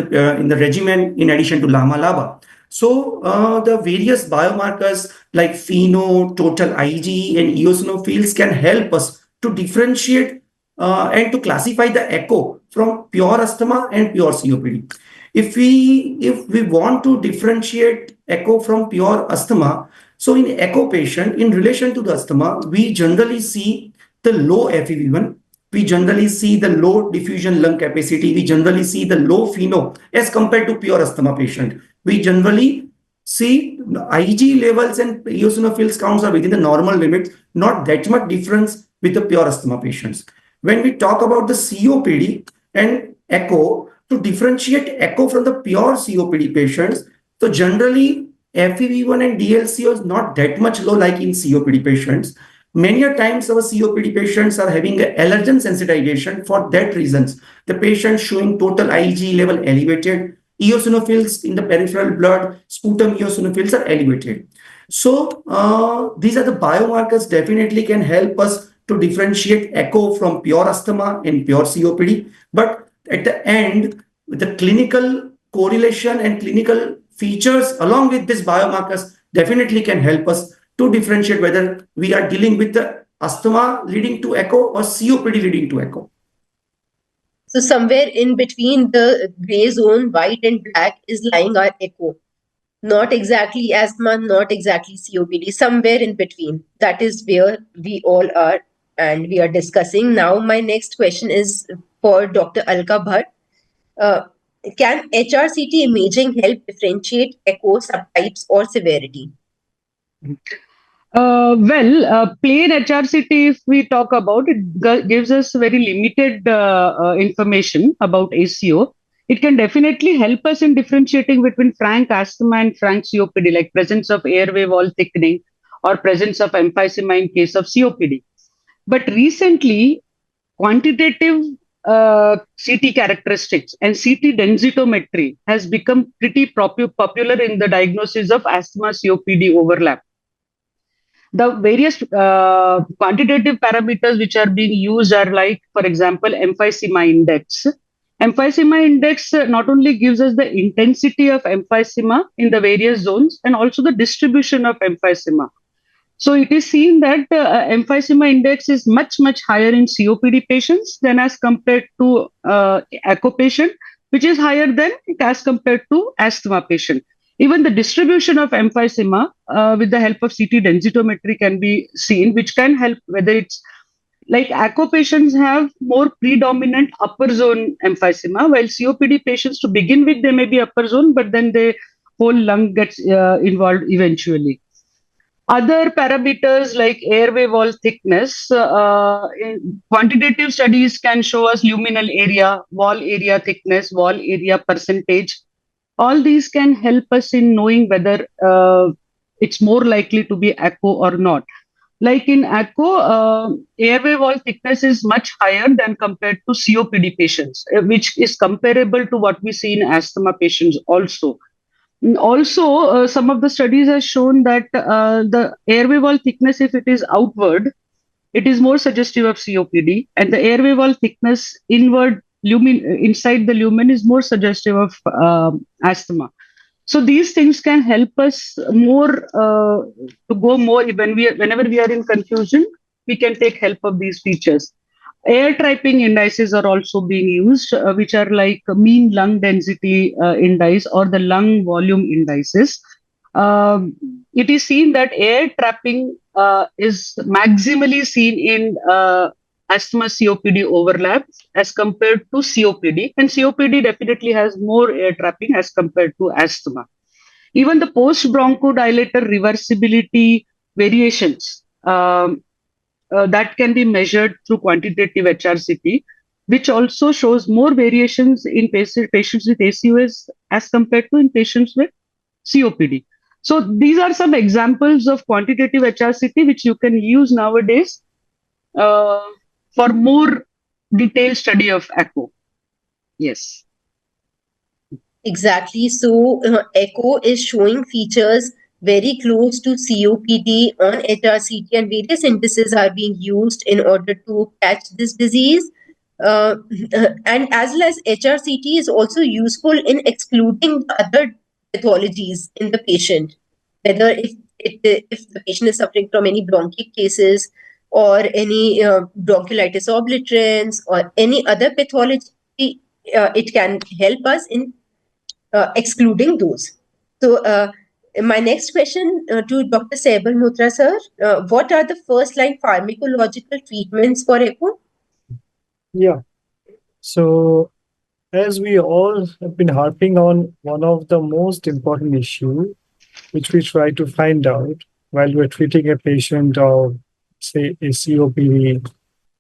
[SPEAKER 4] the regimen in addition to LAMA-LABA. So the various biomarkers like FeNO, total IgE, and eosinophils can help us to differentiate and to classify the echo from pure asthma and pure COPD. If we want to differentiate echo from pure asthma, so in echo patient, in relation to the asthma, we generally see the low FEV1, we generally see the low diffusion lung capacity, we generally see the low FeNO as compared to pure asthma patient. We generally see Ig levels and eosinophils counts are within the normal limits, not that much difference with the pure asthma patients. When we talk about the COPD and echo, to differentiate echo from the pure COPD patients, so generally FEV1 and DLCO is not that much low like in COPD patients. Many a times our COPD patients are having an allergen sensitization. For that reasons, the patient showing total Ig level elevated, eosinophils in the peripheral blood, sputum eosinophils are elevated. So these are the biomarkers definitely can help us to differentiate echo from pure asthma and pure COPD. But at the end, the clinical correlation and clinical features along with these biomarkers definitely can help us to differentiate whether we are dealing with the asthma leading to echo or COPD leading to echo.
[SPEAKER 1] So somewhere in between the gray zone, white and black, is lying our echo. Not exactly asthma, not exactly COPD, somewhere in between. That is where we all are and we are discussing. Now, my next question is for Dr. Alka Bhat. Uh, can HRCT imaging help differentiate echo subtypes or severity?
[SPEAKER 5] Plain HRCT, if we talk about it, gives us very limited information about ACO. It can definitely help us in differentiating between frank asthma and frank COPD, like presence of airway wall thickening or presence of emphysema in case of COPD. But recently, quantitative CT characteristics and CT densitometry has become pretty popular in the diagnosis of asthma COPD overlap. The various quantitative parameters which are being used are like, for example, emphysema index. Emphysema index not only gives us the intensity of emphysema in the various zones and also the distribution of emphysema. So it is seen that emphysema index is much, much higher in COPD patients than as compared to ACO patient, which is higher than as compared to asthma patient. Even the distribution of emphysema with the help of CT densitometry can be seen, which can help whether it's like ACO patients have more predominant upper zone emphysema, while COPD patients to begin with, they may be upper zone, but then the whole lung gets involved eventually. Other parameters like airway wall thickness, quantitative studies can show us luminal area, wall area thickness, wall area percentage. All these can help us in knowing whether it's more likely to be ACO or not. Like in ACO, airway wall thickness is much higher than compared to COPD patients, which is comparable to what we see in asthma patients also. Also, some of the studies have shown that the airway wall thickness, if it is outward, it is more suggestive of COPD, and the airway wall thickness inward inside the lumen is more suggestive of asthma. So these things can help us more to go more whenever we are in confusion, we can take help of these features. Air trapping indices are also being used, which are like mean lung density index or the lung volume indices. It is seen that air trapping is maximally seen in asthma COPD overlap as compared to COPD, and COPD definitely has more air trapping as compared to asthma. Even the post bronchodilator reversibility variations. That can be measured through quantitative HRCT, which also shows more variations in patients with ACOS as compared to in patients with COPD. So these are some examples of quantitative HRCT which you can use nowadays for more detailed study of ACO. Yes.
[SPEAKER 1] Exactly. So, ECHO is showing features very close to COPD on HRCT, and various indices are being used in order to catch this disease. And as well as HRCT is also useful in excluding the other pathologies in the patient, whether if the patient is suffering from any bronchic cases, or any bronchiolitis obliterans or any other pathology, it can help us in excluding those. So, my next question to Dr. Saibal Moitra sir, what are the first line pharmacological treatments for ECHO?
[SPEAKER 3] Yeah. So, as we all have been harping on, one of the most important issue which we try to find out while we're treating a patient of, say, a COPD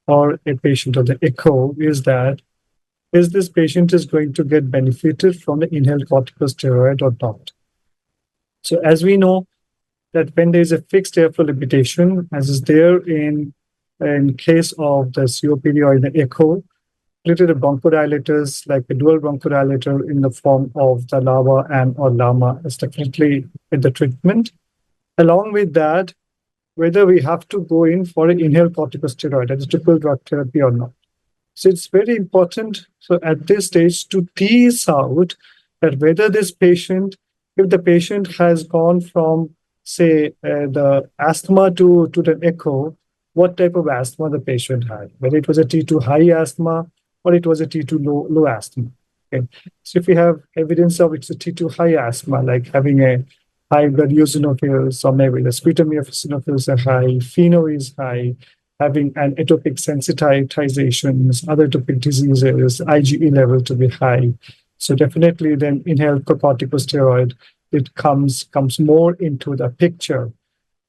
[SPEAKER 3] or a patient of the echo is that is this patient is going to get benefited from the inhaled corticosteroid or not. So as we know that when there is a fixed airflow limitation, as is there in case of the COPD or in the echo, related bronchodilators like a dual bronchodilator in the form of the LAVA and or LAMA is definitely in the treatment. Along with that, whether we have to go in for an inhaled corticosteroid, that is triple drug therapy or not. So it's very important. So at this stage to tease out that whether this patient, if the patient has gone from, say, the asthma to the echo, what type of asthma the patient had, whether it was a T2 high asthma or it was a T2 low asthma. Okay. So if we have evidence of it's a T2 high asthma, like having a high blood eosinophils, or maybe the sputum eosinophils are high, FeNO is high, having an atopic sensitizations, other atopic diseases, IgE level to be high. So definitely then inhaled corticosteroid, it comes more into the picture.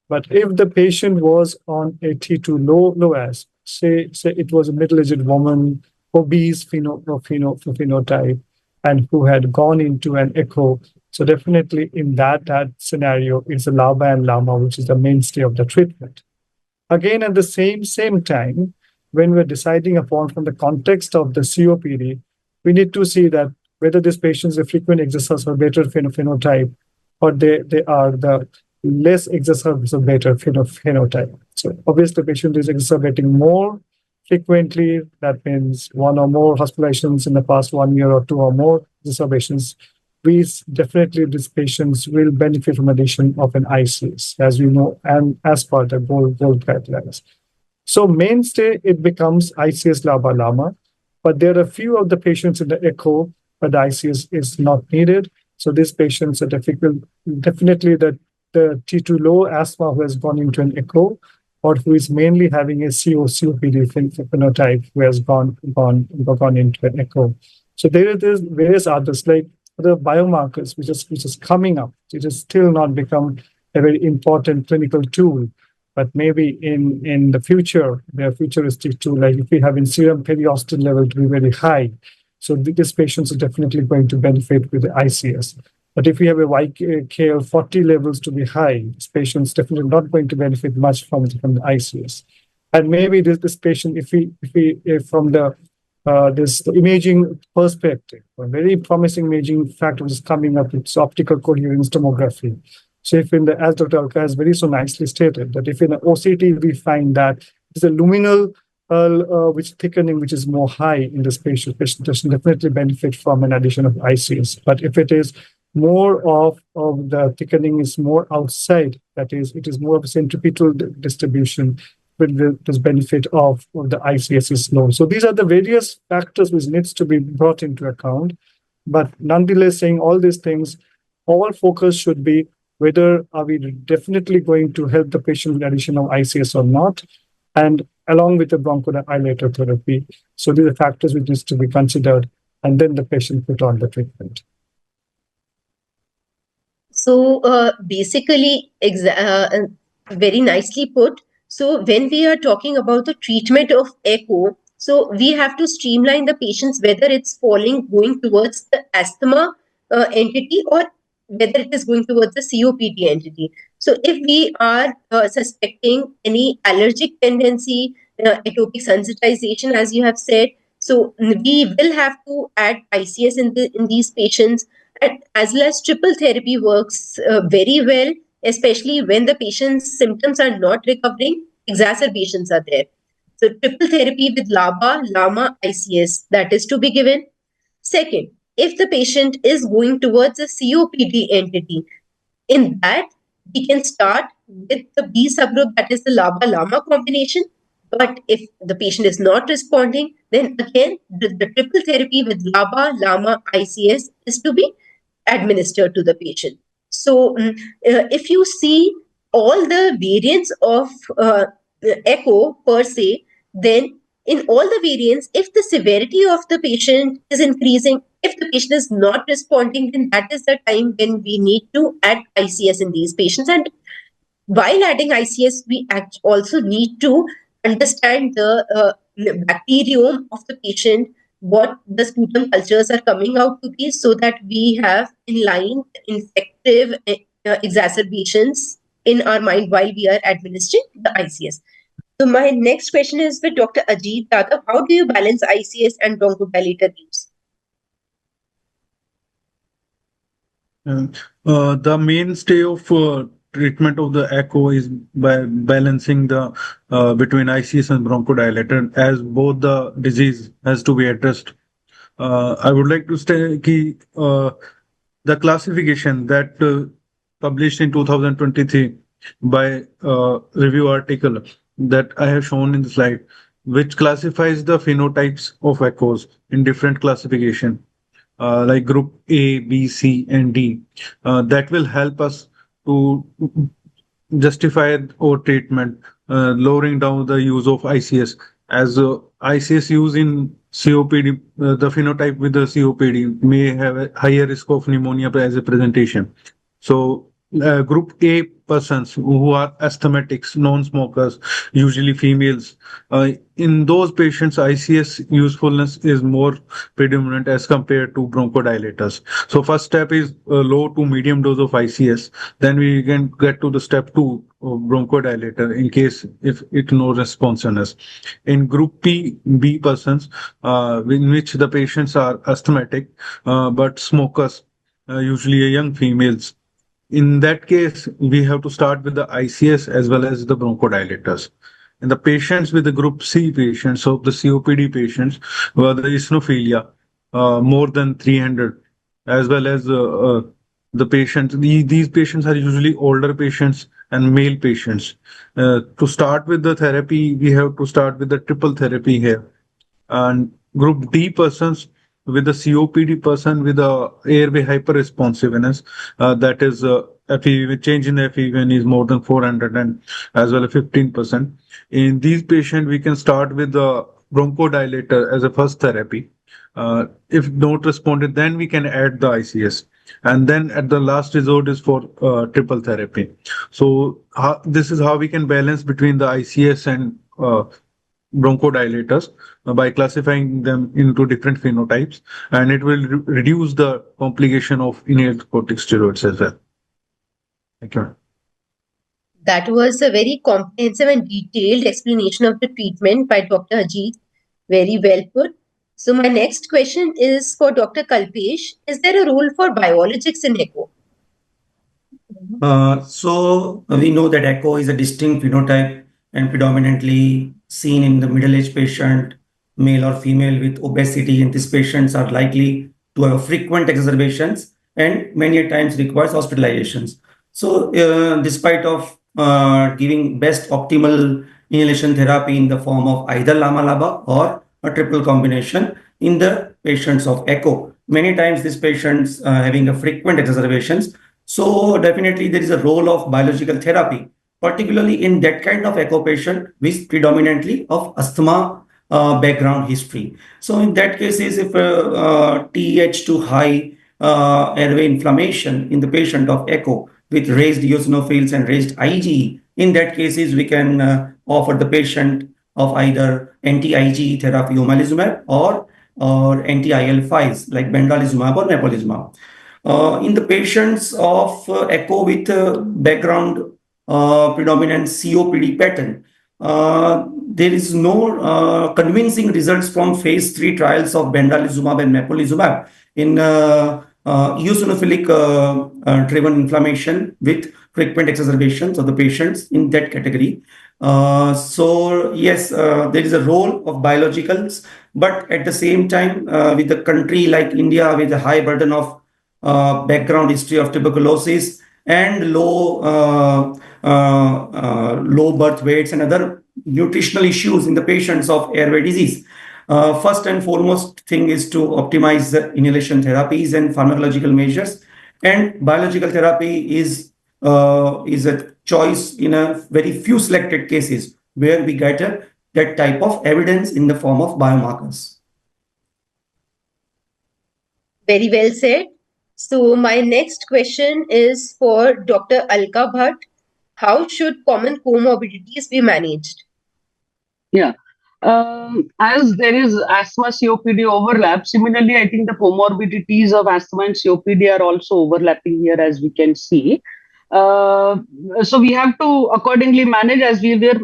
[SPEAKER 3] But if the patient was on a T2 low asthma, say it was a middle-aged woman, obese phenotype, and who had gone into an echo, so definitely in that scenario, it's a LABA and LAMA, which is the mainstay of the treatment. Again, at the same time, when we're deciding upon from the context of the COPD, we need to see that whether this patient is a frequent exacerbator phenotype or they are the less exacerbator phenotype. So obviously the patient is exacerbating more frequently. That means one or more hospitalizations in the past 1 year or two or more exacerbations. Definitely these patients will benefit from addition of an ICS, as we know, and as per the gold guidelines. So mainstay, it becomes ICS LABA LAMA, but there are a few of the patients in the echo where the ICS is not needed. So these patients are definitely the T2 low asthma who has gone into an echo, or who is mainly having a COPD phenotype who has gone into an echo. So there's various others like the biomarkers which is coming up. It has still not become a very important clinical tool, but maybe in the future, their futuristic tool, like if we have in serum periostin level to be very high, so these patients are definitely going to benefit with the ICS. But if we have a YKL-40 levels to be high, this patient's definitely not going to benefit much from the ICS. And maybe this patient, if from the this imaging perspective, a very promising imaging factor is coming up. It's optical coherence tomography. So if as Dr. Alka has very so nicely stated, that if in an OCT we find that it's a luminal which thickening which is more high in this patient does definitely benefit from an addition of ICS. But if it is more of the thickening is more outside, that is, it is more of a centripetal distribution, this benefit of the ICS is low. So these are the various factors which needs to be brought into account. But nonetheless, saying all these things, all focus should be whether are we definitely going to help the patient with addition of ICS or not, and along with the bronchodilator therapy. So these are factors which needs to be considered, and then the patient put on the treatment.
[SPEAKER 1] So basically, very nicely put. So when we are talking about the treatment of echo, so we have to streamline the patients, whether it's going towards the asthma entity or whether it is going towards the COPD entity. So if we are suspecting any allergic tendency, atopic sensitization, as you have said, so we will have to add ICS in these patients. And as well as triple therapy works very well, especially when the patient's symptoms are not recovering, exacerbations are there. So triple therapy with LABA, LAMA, ICS, that is to be given. Second, if the patient is going towards a COPD entity, in that we can start with the B subgroup, that is the LABA-LAMA combination. But if the patient is not responding, then again, the triple therapy with LABA-LAMA ICS is to be administered to the patient. So if you see all the variants of echo per se, then in all the variants, if the severity of the patient is increasing, if the patient is not responding, then that is the time when we need to add ICS in these patients. And while adding ICS, we also need to understand the bacteriome of the patient, what the sputum cultures are coming out to be, so that we have in line infective exacerbations in our mind while we are administering the ICS. So my next question is with Dr. Ajit Yadav. How do you balance ICS and bronchodilator use?
[SPEAKER 2] The mainstay of treatment of the echo is by balancing the between ICS and bronchodilator, as both the disease has to be addressed. I would like to say the classification that published in 2023 by review article that I have shown in the slide, which classifies the phenotypes of echoes in different classification, like group A, B, C, and D. That will help us to justify our treatment, lowering down the use of ICS. As ICS use in COPD, the phenotype with the COPD may have a higher risk of pneumonia as a presentation. So group A persons who are asthmatics, non-smokers, usually females, in those patients, ICS usefulness is more predominant as compared to bronchodilators. So first step is low to medium dose of ICS. Then we can get to the step 2 of bronchodilator in case if it no responsiveness. In group B persons, in which the patients are asthmatic but smokers, usually young females. In that case, we have to start with the ICS as well as the bronchodilators. In the patients with the group C patients, so the COPD patients, where the eosinophilia more than 300, as well as the patients, these patients are usually older patients and male patients. To start with the therapy, we have to start with the triple therapy here. And group D persons with the COPD person with the airway hyperresponsiveness, that is FEV, change in the FEV is more than 400 and as well as 15%. In these patients, we can start with the bronchodilator as a first therapy. If not responded, then we can add the ICS. And then at the last resort is for triple therapy. So this is how we can balance between the ICS and bronchodilators by classifying them into different phenotypes, and it will reduce the complication of inhaled corticosteroids as well. Thank you.
[SPEAKER 1] That was a very comprehensive and detailed explanation of the treatment by Dr. Ajit. Very well put. So my next question is for Dr. Kalpesh. Is there a role for biologics in echo?
[SPEAKER 4] So we know that echo is a distinct phenotype and predominantly seen in the middle-aged patient, male or female with obesity, and these patients are likely to have frequent exacerbations and many times requires hospitalizations. So despite of giving best optimal inhalation therapy in the form of either LAMA-LABA or a triple combination in the patients of echo, many times these patients having a frequent exacerbations. So definitely there is a role of biological therapy, particularly in that kind of echo patient with predominantly of asthma background history. So in that case, if TH2 high airway inflammation in the patient of echo with raised eosinophils and raised IgE, in that cases we can offer the patient of either anti-IgE therapy omalizumab or anti-IL-5s like benralizumab or nepolizumab. In the patients of echo with background predominant COPD pattern, there is no convincing results from phase 3 trials of benralizumab and nepolizumab in eosinophilic driven inflammation with frequent exacerbations of the patients in that category. So yes, there is a role of biologicals, but at the same time, with a country like India with a high burden of background history of tuberculosis and low low birth weights and other nutritional issues in the patients of airway disease. First and foremost thing is to optimize the inhalation therapies and pharmacological measures. And biological therapy is a choice in a very few selected cases where we get that type of evidence in the form of biomarkers.
[SPEAKER 1] Very well said. So my next question is for Dr. Alka Bhat. How should common comorbidities be managed?
[SPEAKER 5] Yeah. As there is asthma COPD overlap, similarly, I think the comorbidities of asthma and COPD are also overlapping here, as we can see. So we have to accordingly manage, as we were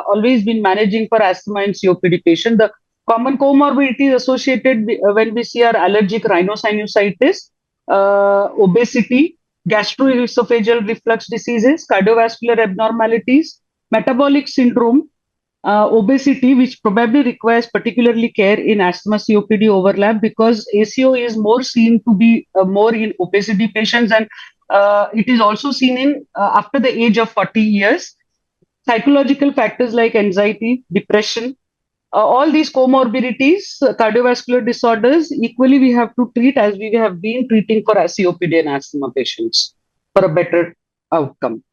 [SPEAKER 5] always been managing for asthma and COPD patient. The common comorbidities associated when we see are allergic rhinosinusitis, obesity, gastroesophageal reflux diseases, cardiovascular abnormalities, metabolic syndrome, obesity, which probably requires particularly care in asthma COPD overlap, because ACO is more seen to be more in obesity patients, and it is also seen in after the age of 40 years. Psychological factors like anxiety, depression, all these comorbidities, cardiovascular disorders, equally we have to treat as we have been treating for COPD and asthma patients for a better outcome.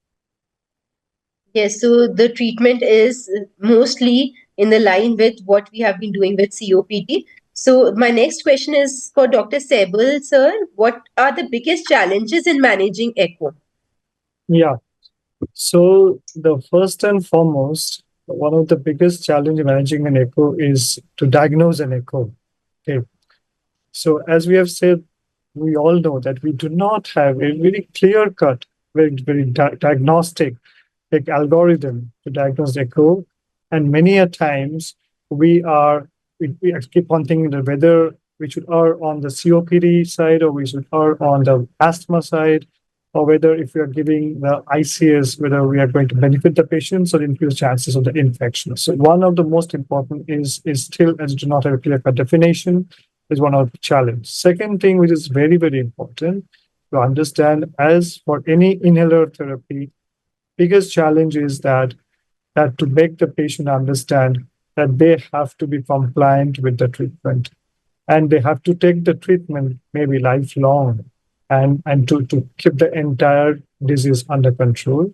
[SPEAKER 1] Yes, so the treatment is mostly in the line with what we have been doing with COPD. So my next question is for Dr. Saibal, sir. What are the biggest challenges in managing ECHO?
[SPEAKER 3] Yeah. So the first and foremost, one of the biggest challenge in managing an echo is to diagnose an echo. Okay. So as we have said, we all know that we do not have a very clear cut, very diagnostic like algorithm to diagnose echo. And many a times we keep on thinking that whether we should err on the COPD side or we should err on the asthma side, or whether if we are giving the ICS, whether we are going to benefit the patients or increase chances of the infection. So one of the most important is still, as you do not have a clear-cut definition, is one of the challenge. Second thing, which is very, very important to understand, as for any inhaler therapy, biggest challenge is that to make the patient understand that they have to be compliant with the treatment and they have to take the treatment maybe lifelong and to keep the entire disease under control.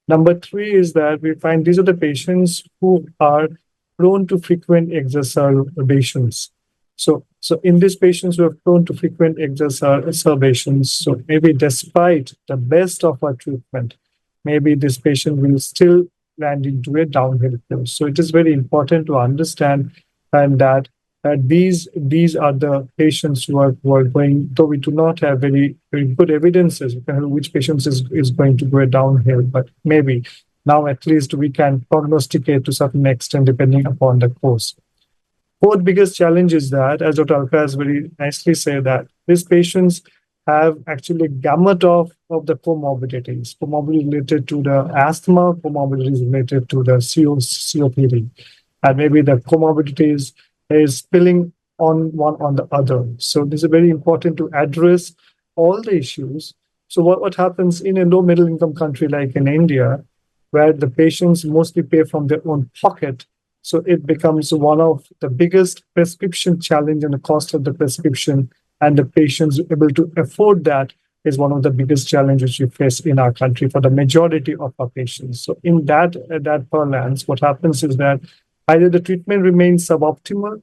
[SPEAKER 3] Number three is that we find these are the patients who are prone to frequent exacerbations. So in these patients who are prone to frequent exacerbations, so maybe despite the best of our treatment, maybe this patient will still land into a downhill flow. So it is very important to understand and that these are the patients who are going, though we do not have very good evidences which patients is going to go downhill, but maybe now at least we can prognosticate to certain extent depending upon the course. Fourth biggest challenge is that, as Dr. Alka has very nicely said, that these patients have actually a gamut of the comorbidities related to the asthma, comorbidities related to the COPD, and maybe the comorbidities is spilling on one on the other. So this is very important to address all the issues. So what happens in a low middle income country like in India, where the patients mostly pay from their own pocket, so it becomes one of the biggest prescription challenge, and the cost of the prescription and the patients able to afford that is one of the biggest challenges we face in our country for the majority of our patients. So in that parlance, what happens is that either the treatment remains suboptimal,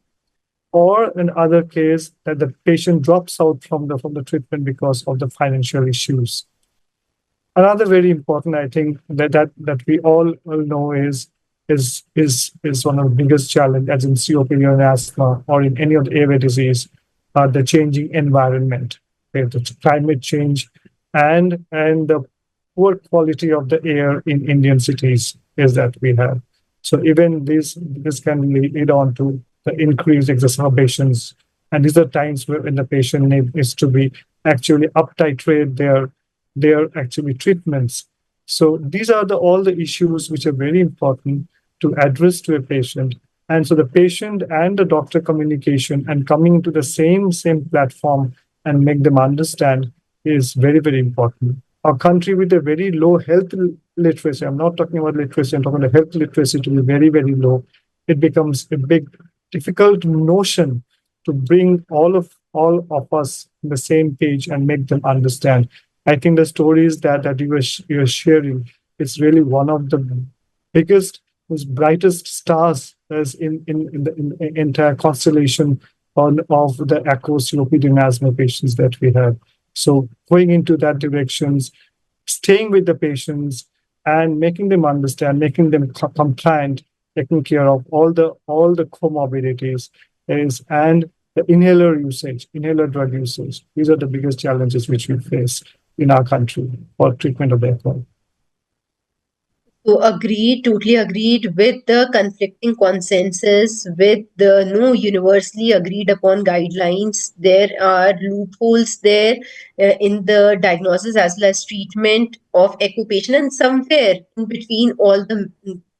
[SPEAKER 3] or in other case that the patient drops out from the treatment because of the financial issues. Another very important, I think, that we all know is one of the biggest challenge, as in COPD or asthma or in any of the airway disease, the changing environment, the climate change, and the poor quality of the air in Indian cities is that we have. So even this can lead on to the increased exacerbations, and these are times when the patient needs to be actually up-titrate their actually treatments. So these are all the issues which are very important to address to a patient. And so the patient and the doctor communication and coming to the same platform and make them understand is very, very important. a country with a very low health literacy. I'm not talking about literacy, I'm talking about health literacy to be very, very low. It becomes a big, difficult notion to bring all of us on the same page and make them understand. I think the stories that you are sharing, it's really one of the biggest, most brightest stars as in the entire constellation of the ACO COPD and asthma patients that we have. So going into that directions, staying with the patients and making them understand, making them compliant, taking care of all the comorbidities is and the inhaler drug usage. These are the biggest challenges which we face in our country for treatment of asthma.
[SPEAKER 1] So agreed, totally agreed with the conflicting consensus, with the no universally agreed upon guidelines. There are loopholes there in the diagnosis as well as treatment of echo patient, and somewhere in between all the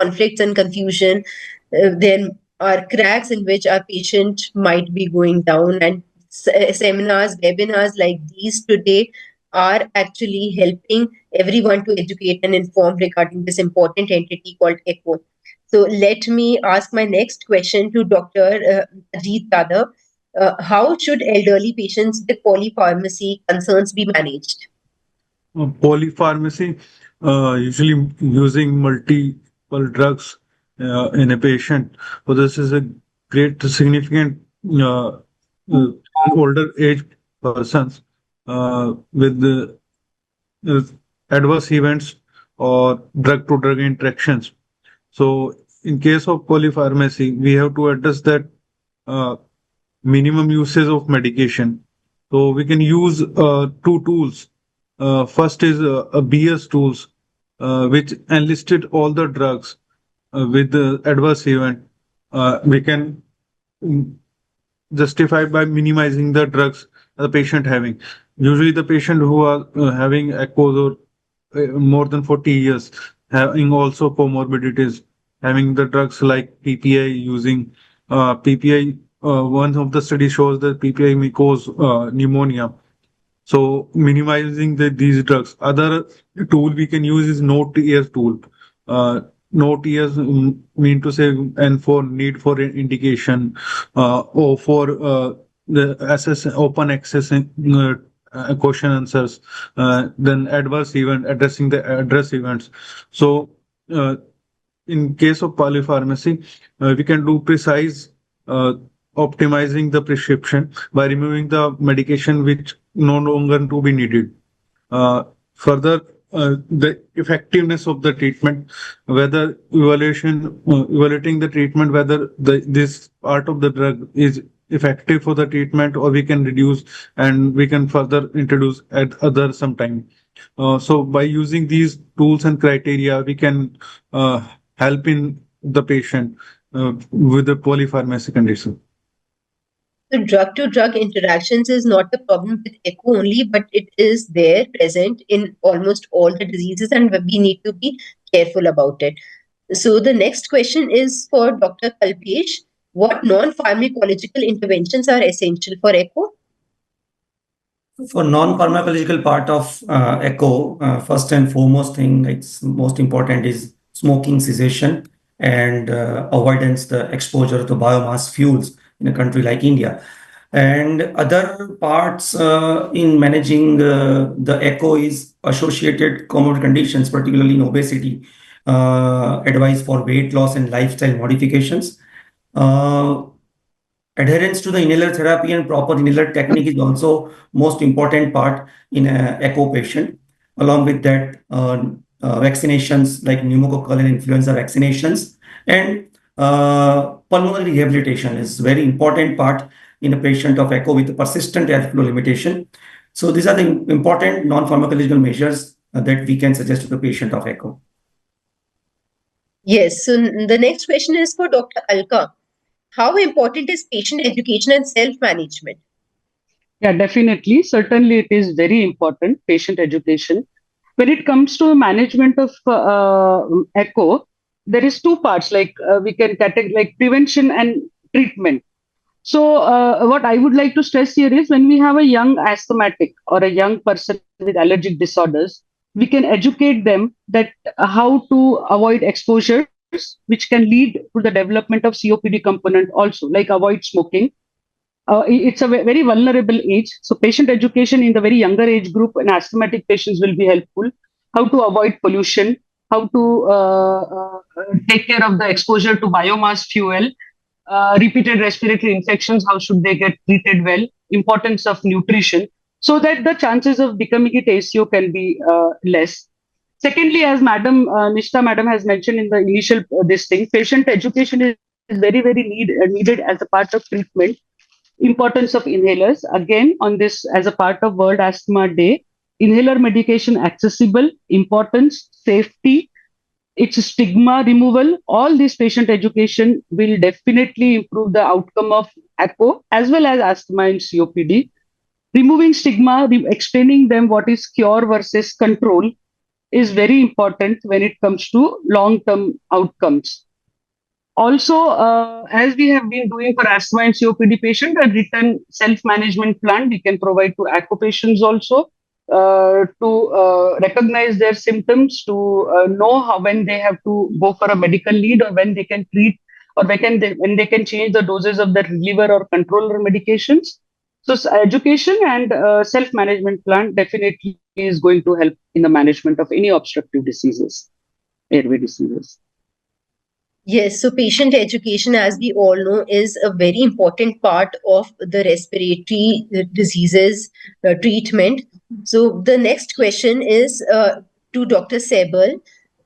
[SPEAKER 1] conflicts and confusion, there are cracks in which our patient might be going down. And seminars, webinars like these today are actually helping everyone to educate and inform regarding this important entity called ECHO. So let me ask my next question to Dr. Ajit Yadav. How should elderly patients with polypharmacy concerns be managed?
[SPEAKER 2] Polypharmacy, usually using multiple drugs in a patient. So this is a great significant older age persons with the uh, adverse events or drug to drug interactions. So in case of polypharmacy, we have to address that uh, minimum usage of medication. So we can use two tools. First is a BS tools, which enlisted all the drugs with the adverse event. We can mm, justify by minimizing the drugs the patient having. Usually, the patient who are having echoes or more than 40 years, having also comorbidities, having the drugs like PPI, using PPI. One of the studies shows that PPI may cause pneumonia. So minimizing these drugs. Other tool we can use is note years tool. Note years mean to say, and for need for indication, or for the assess open access question answers, then adverse event addressing the address events. So in case of polypharmacy, we can do precise uh, optimizing the prescription by removing the medication which no longer to be needed. Further, the effectiveness of the treatment, whether evaluating the treatment, whether this part of the drug is effective for the treatment, or we can reduce and we can further introduce at other sometime. So by using these tools and criteria, we can help in the patient with the polypharmacy condition.
[SPEAKER 1] So drug to drug interactions is not the problem with echo only, but it is there present in almost all the diseases, and we need to be careful about it. So the next question is for Dr. Kalpesh. What non-pharmacological interventions are essential for echo?
[SPEAKER 4] For non-pharmacological part of echo, first and foremost thing, it's most important is smoking cessation and avoidance the exposure to biomass fuels in a country like India. And other parts in managing the echo is associated comorbid conditions, particularly in obesity, advice for weight loss and lifestyle modifications. Adherence to the inhaler therapy and proper inhaler technique is also most important part in a echo patient. Along with that, vaccinations like pneumococcal and influenza vaccinations and pulmonary rehabilitation is very important part in a patient of echo with persistent airflow limitation. So these are the important non-pharmacological measures that we can suggest to the patient of echo.
[SPEAKER 1] Yes. So the next question is for Dr. Alka. How important is patient education and self-management?
[SPEAKER 5] Yeah, definitely. Certainly, it is very important, patient education. When it comes to management of echo, there is two parts, like we can categorize like prevention and treatment. So, what I would like to stress here is when we have a young asthmatic or a young person with allergic disorders, we can educate them that how to avoid exposures which can lead to the development of COPD component also, like avoid smoking. It's a very vulnerable age. So patient education in the very younger age group and asthmatic patients will be helpful. How to avoid pollution, how to take care of the exposure to biomass fuel, repeated respiratory infections, how should they get treated well, importance of nutrition, so that the chances of becoming it ACO can be less. Secondly, as Madam Nishtha Madam has mentioned in the initial this thing, patient education is very needed as a part of treatment. Importance of inhalers, again on this as a part of World Asthma Day. Inhaler medication accessible, importance, safety, its stigma removal. All this patient education will definitely improve the outcome of ACO as well as asthma and COPD. Removing stigma, explaining them what is cure versus control is very important when it comes to long-term outcomes. Also, as we have been doing for asthma and COPD patient, a written self-management plan we can provide to ACO patients also, to recognize their symptoms, to know how when they have to go for a medical lead, or when they can treat, or when they can change the doses of the reliever or controller medications. So education and self-management plan definitely is going to help in the management of any obstructive diseases, airway diseases.
[SPEAKER 1] Yes, so patient education, as we all know, is a very important part of the respiratory diseases treatment. So the next question is to Dr. Saibal.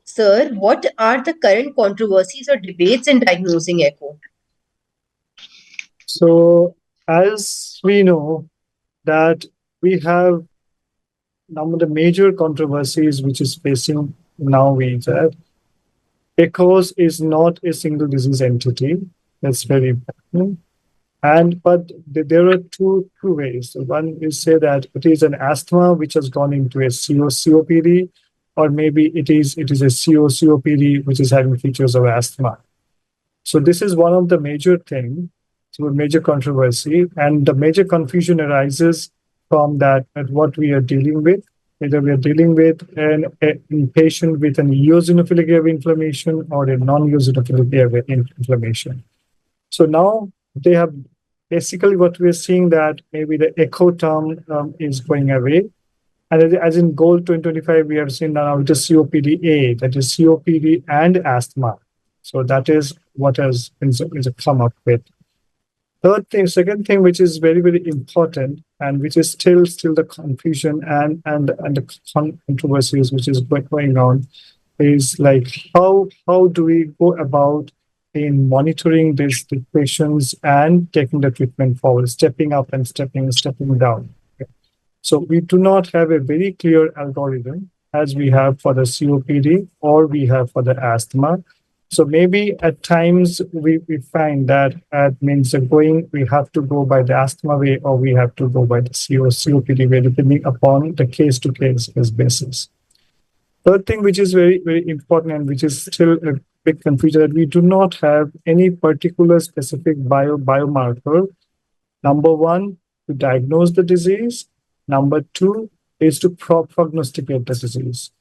[SPEAKER 1] Sir, what are the current controversies or debates in diagnosing echo?
[SPEAKER 3] So, as we know that we have one of the major controversies which is facing now is that echoes is not a single disease entity. That's very important. But there are two ways. One is say that it is an asthma which has gone into a COPD, or maybe it is a COPD which is having features of asthma. So this is one of the major thing, so a major controversy, and the major confusion arises from that at what we are dealing with. Whether we are dealing with a patient with an eosinophilic airway inflammation or a non-eosinophilic airway inflammation. So now they have basically what we're seeing that maybe the echo term is going away. And as in goal 2025, we have seen now the COPD-A, that is COPD and asthma. So that is what has come up with. Second thing, which is very important, and which is still the confusion and the controversies which is going on, is like how do we go about in monitoring these patients and taking the treatment forward, stepping up and stepping down. Okay. So we do not have a very clear algorithm as we have for the COPD or we have for the asthma. So maybe at times we find that means we have to go by the asthma way or we have to go by the COPD way, depending upon the case-to-case basis. Third thing, which is very important and which is still a big confusion, that we do not have any particular specific biomarker. Number one, to diagnose the disease. Number two is to prognosticate the disease.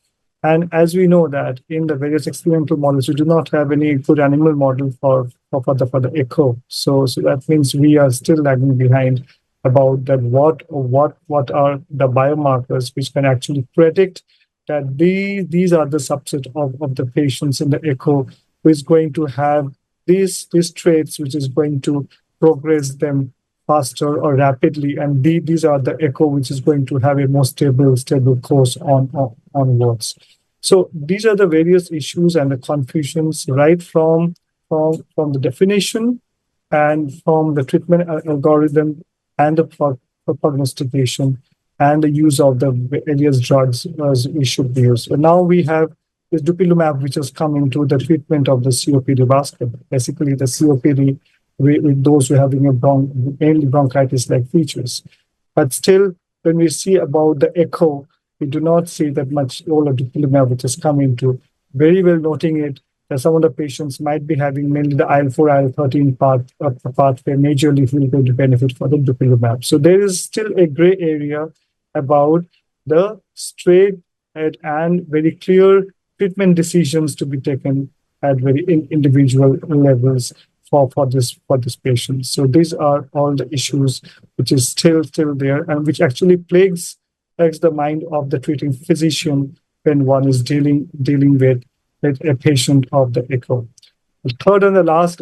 [SPEAKER 3] And as we know that in the various experimental models, we do not have any good animal model for the echo. So that means we are still lagging behind about that what are the biomarkers which can actually predict that these are the subset of the patients in the echo who is going to have these traits which is going to progress them faster or rapidly, and these are the echo which is going to have a more stable course onwards. So these are the various issues and the confusions right from the definition and from the treatment algorithm and the prognostication and the use of the various drugs as we should be used. So now we have this dupilumab which has come into the treatment of the COPD basket, basically the COPD with those who are having mainly bronchitis-like features. But still, when we see about the echo, we do not see that much role of dupilumab which has come into. Very well noting it that some of the patients might be having mainly the IL-4, IL-13 pathway majorly will going to benefit for the dupilumab. So there is still a gray area about the straight and very clear treatment decisions to be taken at very individual levels for this patient. So these are all the issues which is still there, and which actually plagues the mind of the treating physician when one is dealing with a patient of the echo. The third and the last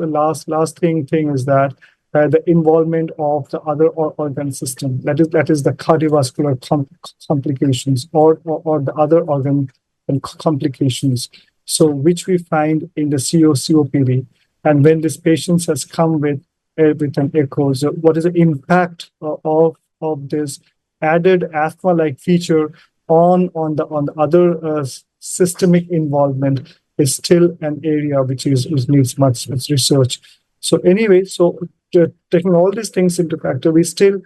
[SPEAKER 3] thing is that the involvement of the other organ system, that is the cardiovascular complications, or the other organ complications. So which we find in the COPD, and when this patient has come with an echo, so what is the impact of this added asthma-like feature on the other systemic involvement is still an area which needs much research. So anyway, taking all these things into factor, we still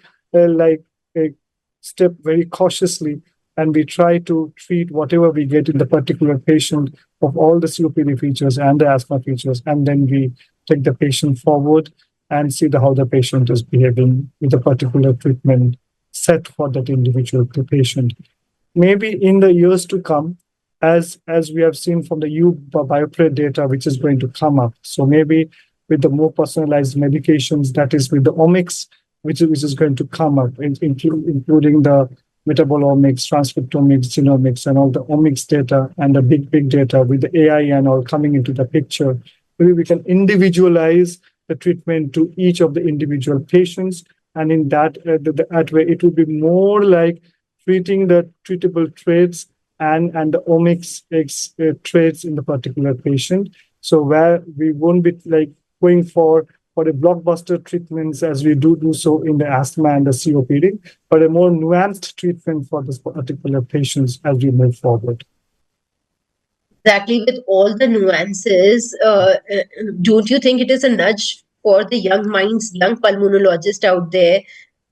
[SPEAKER 3] step very cautiously, and we try to treat whatever we get in the particular patient of all the COPD features and the asthma features, and then we take the patient forward and see how the patient is behaving with a particular treatment set for that individual patient. Maybe in the years to come, as we have seen from the bioprep data, which is going to come up. So maybe with the more personalized medications, that is with the omics, which is going to come up, including the metabolomics, transcriptomics, genomics, and all the omics data, and the big data with the AI and all coming into the picture. Maybe we can individualize the treatment to each of the individual patients, and in that way, it will be more like treating the treatable traits and the omics traits in the particular patient. So where we won't be like going for a blockbuster treatments as we do so in the asthma and the COPD, but a more nuanced treatment for this particular patients as we move forward.
[SPEAKER 1] Exactly, with all the nuances, don't you think it is a nudge for the young minds, young pulmonologists out there,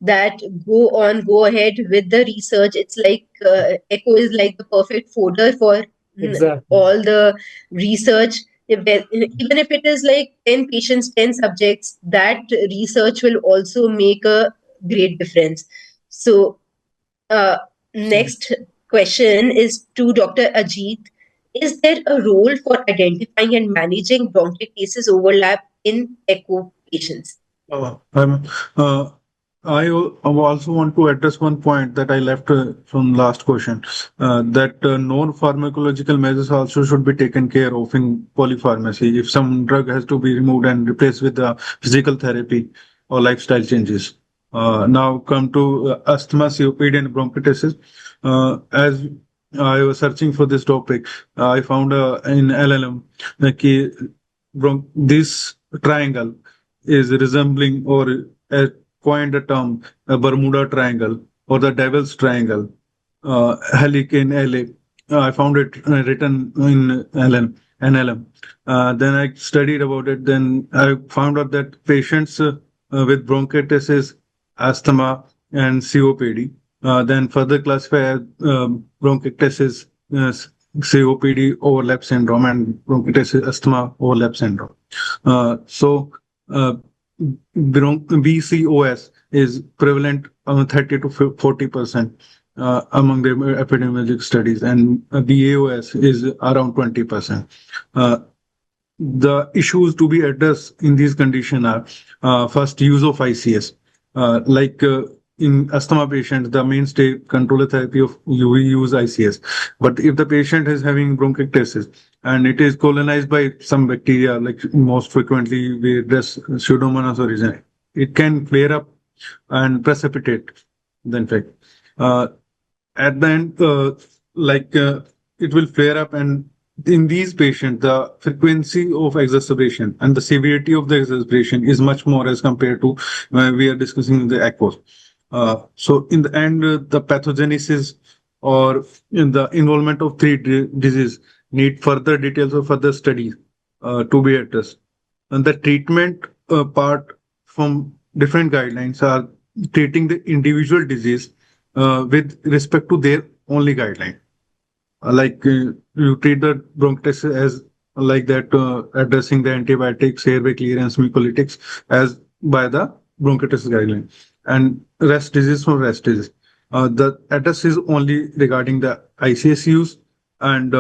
[SPEAKER 1] that go ahead with the research? It's like ECHO is like the perfect folder for
[SPEAKER 3] Exactly.
[SPEAKER 1] all the research. Even if it is like 10 patients, 10 subjects, that research will also make a great difference. So, next question is to Dr. Ajit. Is there a role for identifying and managing bronchiectasis overlap in echo patients?
[SPEAKER 2] I'm, I also want to address one point that I left from last question, that non-pharmacological measures also should be taken care of in polypharmacy. If some drug has to be removed and replaced with the physical therapy or lifestyle changes. Now come to asthma, COPD, and bronchitis. As I was searching for this topic, I found in LLM this triangle is resembling or coined the term Bermuda Triangle or the Devil's Triangle, Helicane LA. I found it written in NLM. Then I studied about it. Then I found out that patients with bronchitis, asthma, and COPD, then further classify as bronchitis, COPD overlap syndrome, and bronchitis asthma overlap syndrome. So BCOS is prevalent 30 to 40% among the epidemiologic studies, and BAOS is around 20%. The issues to be addressed in these conditions are first, use of ICS. In asthma patients, the mainstay controller therapy of we use ICS. But if the patient is having bronchiectasis and it is colonized by some bacteria, like most frequently we address Pseudomonas originae, it can flare up and precipitate the infection. At the end, it will flare up, and in these patients, the frequency of exacerbation and the severity of the exacerbation is much more as compared to when we are discussing the echoes. So in the end, the pathogenesis or in the involvement of three disease need further details or further studies to be addressed. And the treatment part from different guidelines are treating the individual disease with respect to their only guideline. You treat the bronchitis as like that, addressing the antibiotics, airway clearance, mucolytics as by the bronchitis guideline, and rest disease from rest disease. The address is only regarding the ICSUs and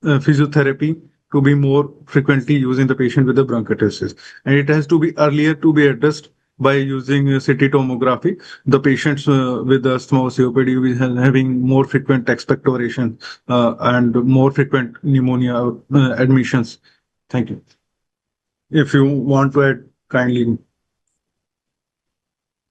[SPEAKER 2] physiotherapy to be more frequently used in the patient with the bronchitis. And it has to be earlier to be addressed by using CT tomography. The patients with asthma or COPD will having more frequent expectoration and more frequent pneumonia admissions. Thank you. If you want to add, kindly.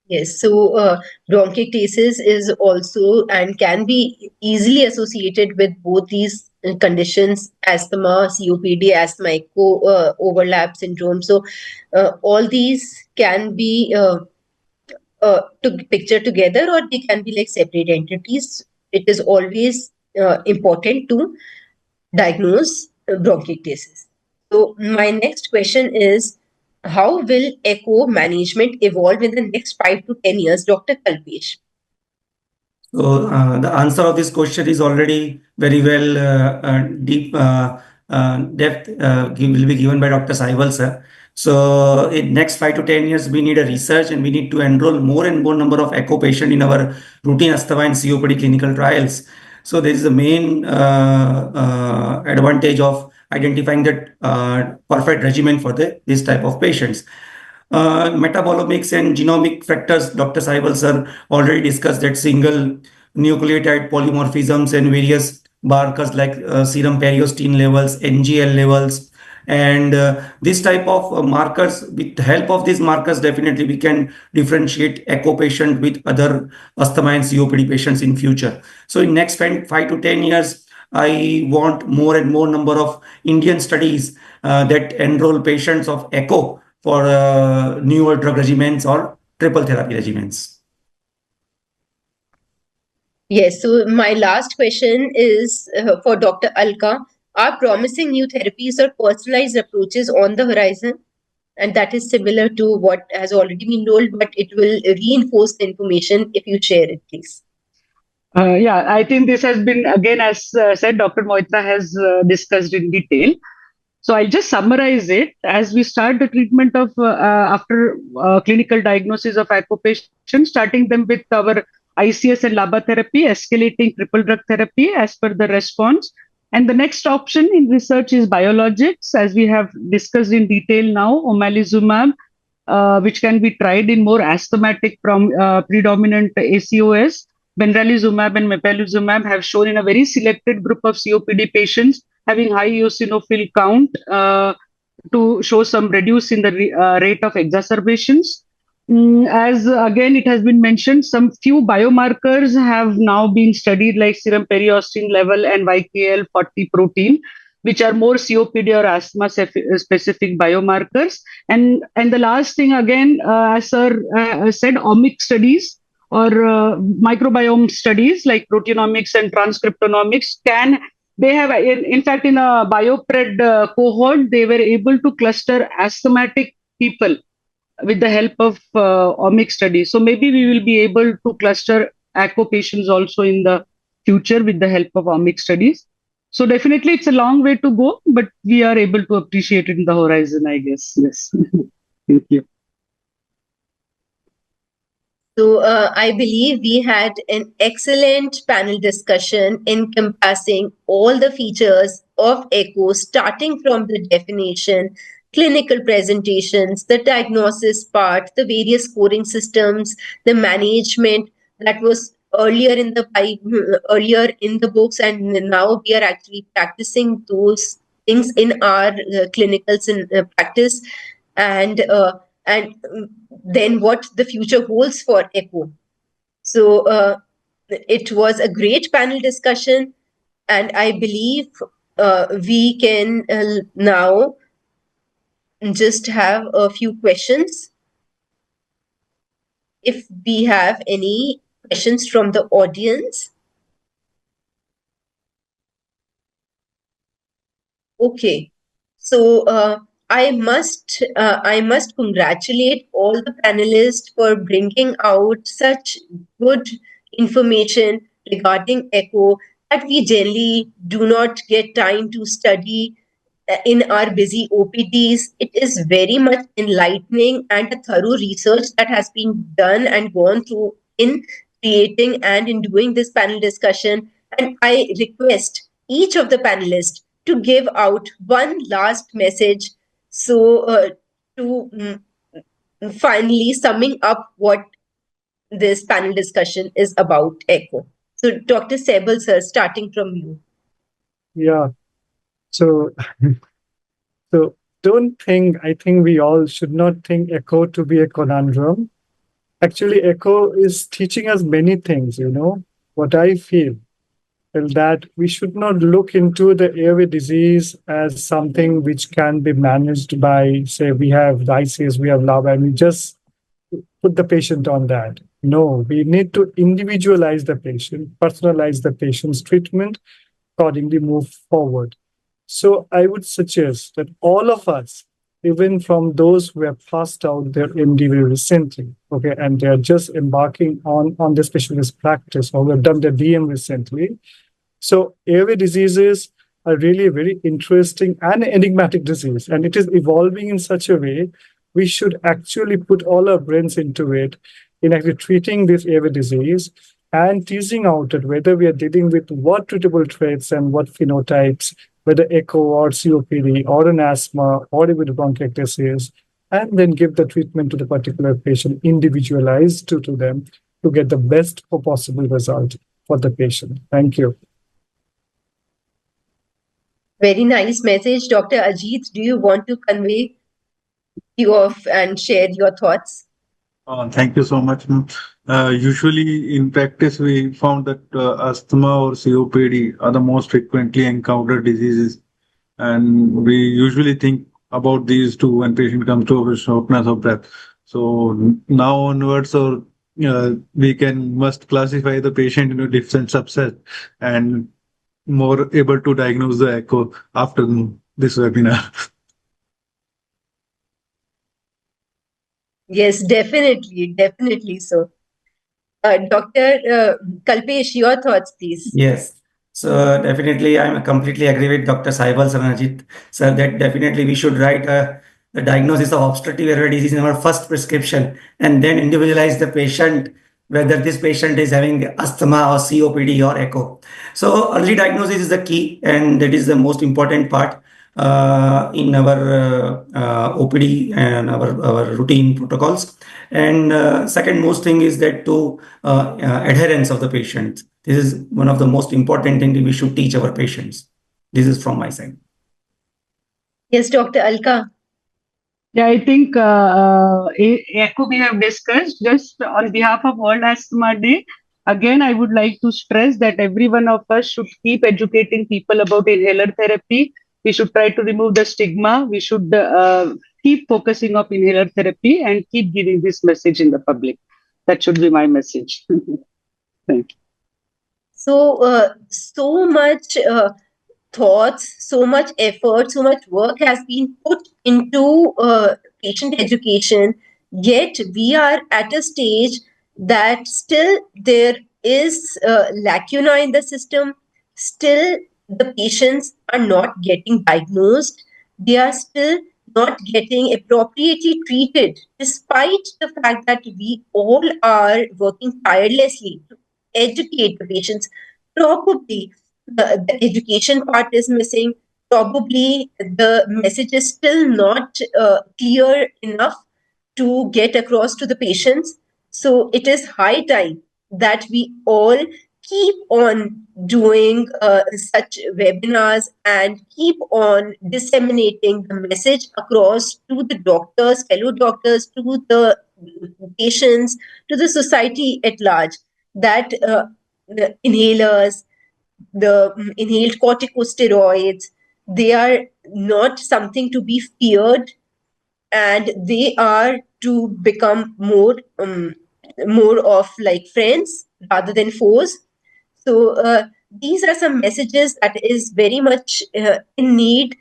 [SPEAKER 1] Yes, so bronchiectasis is also and can be easily associated with both these conditions, asthma, COPD, asthma echo overlap syndrome. So all these can be to picture together, or they can be like separate entities. It is always important to diagnose bronchiectasis. So my next question is, how will echo management evolve in the next 5 to 10 years, Dr. Kalpesh?
[SPEAKER 4] So the answer of this question is already very well deep depth will be given by Dr. Saibal sir. So in next 5 to 10 years, we need a research and we need to enroll more and more number of echo patient in our routine asthma and COPD clinical trials. So this is the main advantage of identifying that perfect regimen for this type of patients. Metabolomics and genomic factors, Dr. Saibal sir already discussed that single nucleotide polymorphisms and various markers like serum periostin levels, NGL levels, and this type of markers, with the help of these markers, definitely we can differentiate echo patient with other asthma and COPD patients in future. So in next 5 to 10 years, I want more and more number of Indian studies that enroll patients of echo for newer drug regimens or triple therapy regimens.
[SPEAKER 1] Yes, so my last question is for Dr. Alka. Are promising new therapies or personalized approaches on the horizon? And that is similar to what has already been told, but it will reinforce the information if you share it, please.
[SPEAKER 5] Yeah, I think this has been, again, as said, Dr. Moitra has discussed in detail. So I'll just summarize it. As we start the treatment of after clinical diagnosis of ACO patients, starting them with our ICS and LABA therapy, escalating triple drug therapy as per the response. And the next option in research is biologics, as we have discussed in detail now, omalizumab, which can be tried in more asthmatic predominant ACOS. Benralizumab and mepolizumab have shown in a very selected group of COPD patients having high eosinophil count to show some reduce in the rate of exacerbations. As again it has been mentioned, some few biomarkers have now been studied, like serum periostin level and YKL-40 protein, which are more COPD or asthma specific biomarkers. And the last thing, again, as sir said, omic studies or microbiome studies like proteomics and transcriptomics they have, in fact, in a biopred cohort, they were able to cluster asthmatic people with the help of omic studies. So maybe we will be able to cluster ACO patients also in the future with the help of omic studies. So definitely it's a long way to go, but we are able to appreciate it in the horizon, I guess. Yes. Thank you.
[SPEAKER 1] So I believe we had an excellent panel discussion encompassing all the features of ECHO, starting from the definition, clinical presentations, the diagnosis part, the various scoring systems, the management that was earlier in the books, and now we are actually practicing those things in our clinical practice, and then what the future holds for ECHO. So it was a great panel discussion, and I believe we can now just have a few questions. If we have any questions from the audience. Okay, so I must congratulate all the panelists for bringing out such good information regarding ECHO that we generally do not get time to study in our busy OPDs. It is very much enlightening and a thorough research that has been done and gone through in creating and in doing this panel discussion. And I request each of the panelists to give out one last message. So, to finally summing up what this panel discussion is about, ACO. So, Dr. Saibal, sir, starting from you.
[SPEAKER 3] Yeah. So, so don't think, I think we all should not think ECHO to be a conundrum. Actually, ECHO is teaching us many things, What I feel is that we should not look into the airway disease as something which can be managed by, say, we have ICS, we have lab, and we just put the patient on that. No, we need to individualize the patient, personalize the patient's treatment, accordingly move forward. So I would suggest that all of us, even from those who have passed out their MD recently, okay, and they are just embarking on the specialist practice or have done their DM recently. So airway diseases are really a very interesting and enigmatic disease, and it is evolving in such a way we should actually put all our brains into it in actually treating this airway disease and teasing out that whether we are dealing with what treatable traits and what phenotypes, whether echo or COPD or an asthma or even bronchiectasis, and then give the treatment to the particular patient individualized to them to get the best possible result for the patient. Thank you.
[SPEAKER 1] Very nice message. Dr. Ajit, do you want to convey and share your thoughts?
[SPEAKER 2] Thank you so much. Usually in practice, we found that asthma or COPD are the most frequently encountered diseases. And we usually think about these two when patient comes to our shortness of breath. So now onwards, or we must classify the patient into different subsets and more able to diagnose the echo after this webinar.
[SPEAKER 1] Yes, definitely so. Dr. Kalpesh, your thoughts, please.
[SPEAKER 4] Yes. So definitely, I'm completely agree with Dr. Saibal and Ajit. So that definitely we should write the diagnosis of obstructive airway disease in our first prescription, and then individualize the patient whether this patient is having asthma or COPD or echo. So early diagnosis is the key, and that is the most important part in our OPD and our routine protocols. And second most thing is that to adherence of the patient. This is one of the most important things we should teach our patients. This is from my side.
[SPEAKER 1] Yes, Dr. Alka.
[SPEAKER 5] Yeah, I think ECHO we have discussed. Just on behalf of World Asthma Day, again, I would like to stress that every one of us should keep educating people about inhaler therapy. We should try to remove the stigma. We should keep focusing on inhaler therapy and keep giving this message in the public. That should be my message. Thank you.
[SPEAKER 1] So much thoughts, so much effort, so much work has been put into patient education, yet we are at a stage that still there is lacuna in the system. Still, the patients are not getting diagnosed. They are still not getting appropriately treated, despite the fact that we all are working tirelessly to educate the patients. Probably the education part is missing. Probably the message is still not clear enough to get across to the patients. So it is high time that we all keep on doing such webinars and keep on disseminating the message across to the doctors, fellow doctors, to the patients, to the society at large, that the inhalers, the inhaled corticosteroids, they are not something to be feared, and they are to become more of like friends rather than foes. So these are some messages that is very much in need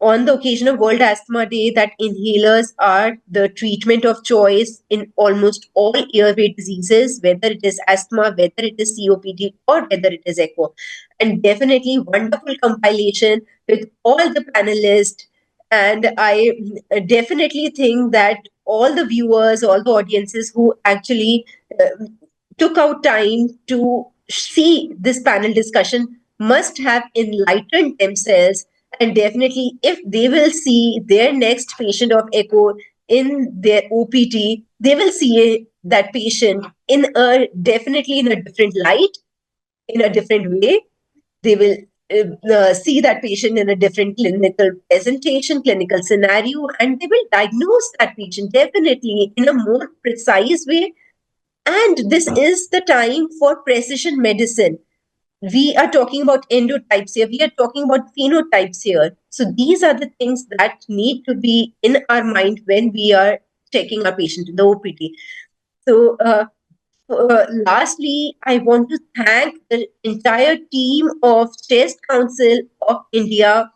[SPEAKER 1] on the occasion of World Asthma Day, that inhalers are the treatment of choice in almost all airway diseases, whether it is asthma, whether it is COPD, or whether it is echo. And definitely wonderful compilation with all the panelists. And I definitely think that all the viewers, all the audiences who actually took out time to see this panel discussion must have enlightened themselves. And definitely, if they will see their next patient of echo in their OPD, they will see that patient in a definitely in a different light, in a different way. They will see that patient in a different clinical presentation, clinical scenario, and they will diagnose that patient definitely in a more precise way. And this is the time for precision medicine. We are talking about endotypes here, we are talking about phenotypes here. So these are the things that need to be in our mind when we are checking our patient in the OPD. So, lastly, I want to thank the entire team of Chest Council of India,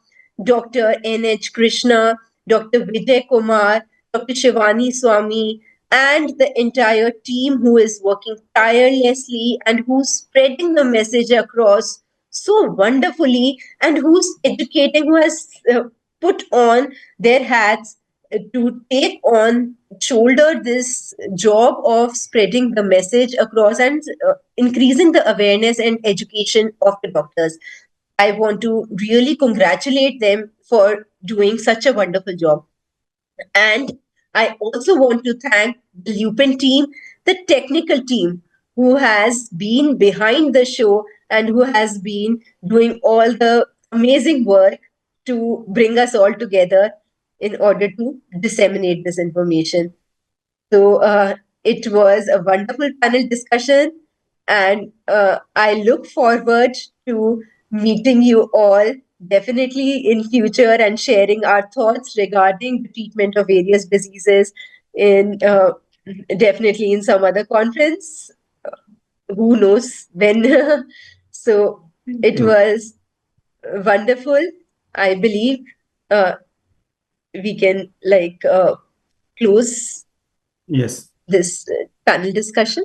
[SPEAKER 1] Dr. N.H. Krishna, Dr. Vijay Kumar, Dr. Shivani Swami, and the entire team who is working tirelessly and who's spreading the message across so wonderfully, and who's educating, who has put on their hats to take on, shoulder this job of spreading the message across and increasing the awareness and education of the doctors. I want to really congratulate them for doing such a wonderful job. And I also want to thank the Lupin team, the technical team, who has been behind the show and who has been doing all the amazing work to bring us all together in order to disseminate this information. So it was a wonderful panel discussion, and I look forward to meeting you all definitely in future and sharing our thoughts regarding the treatment of various diseases in definitely in some other conference. Who knows when? So it was wonderful. I believe we can close
[SPEAKER 4] Yes.
[SPEAKER 1] this panel discussion.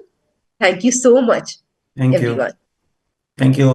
[SPEAKER 1] Thank you so much,
[SPEAKER 4] Thank
[SPEAKER 1] everyone.
[SPEAKER 4] you. Thank you.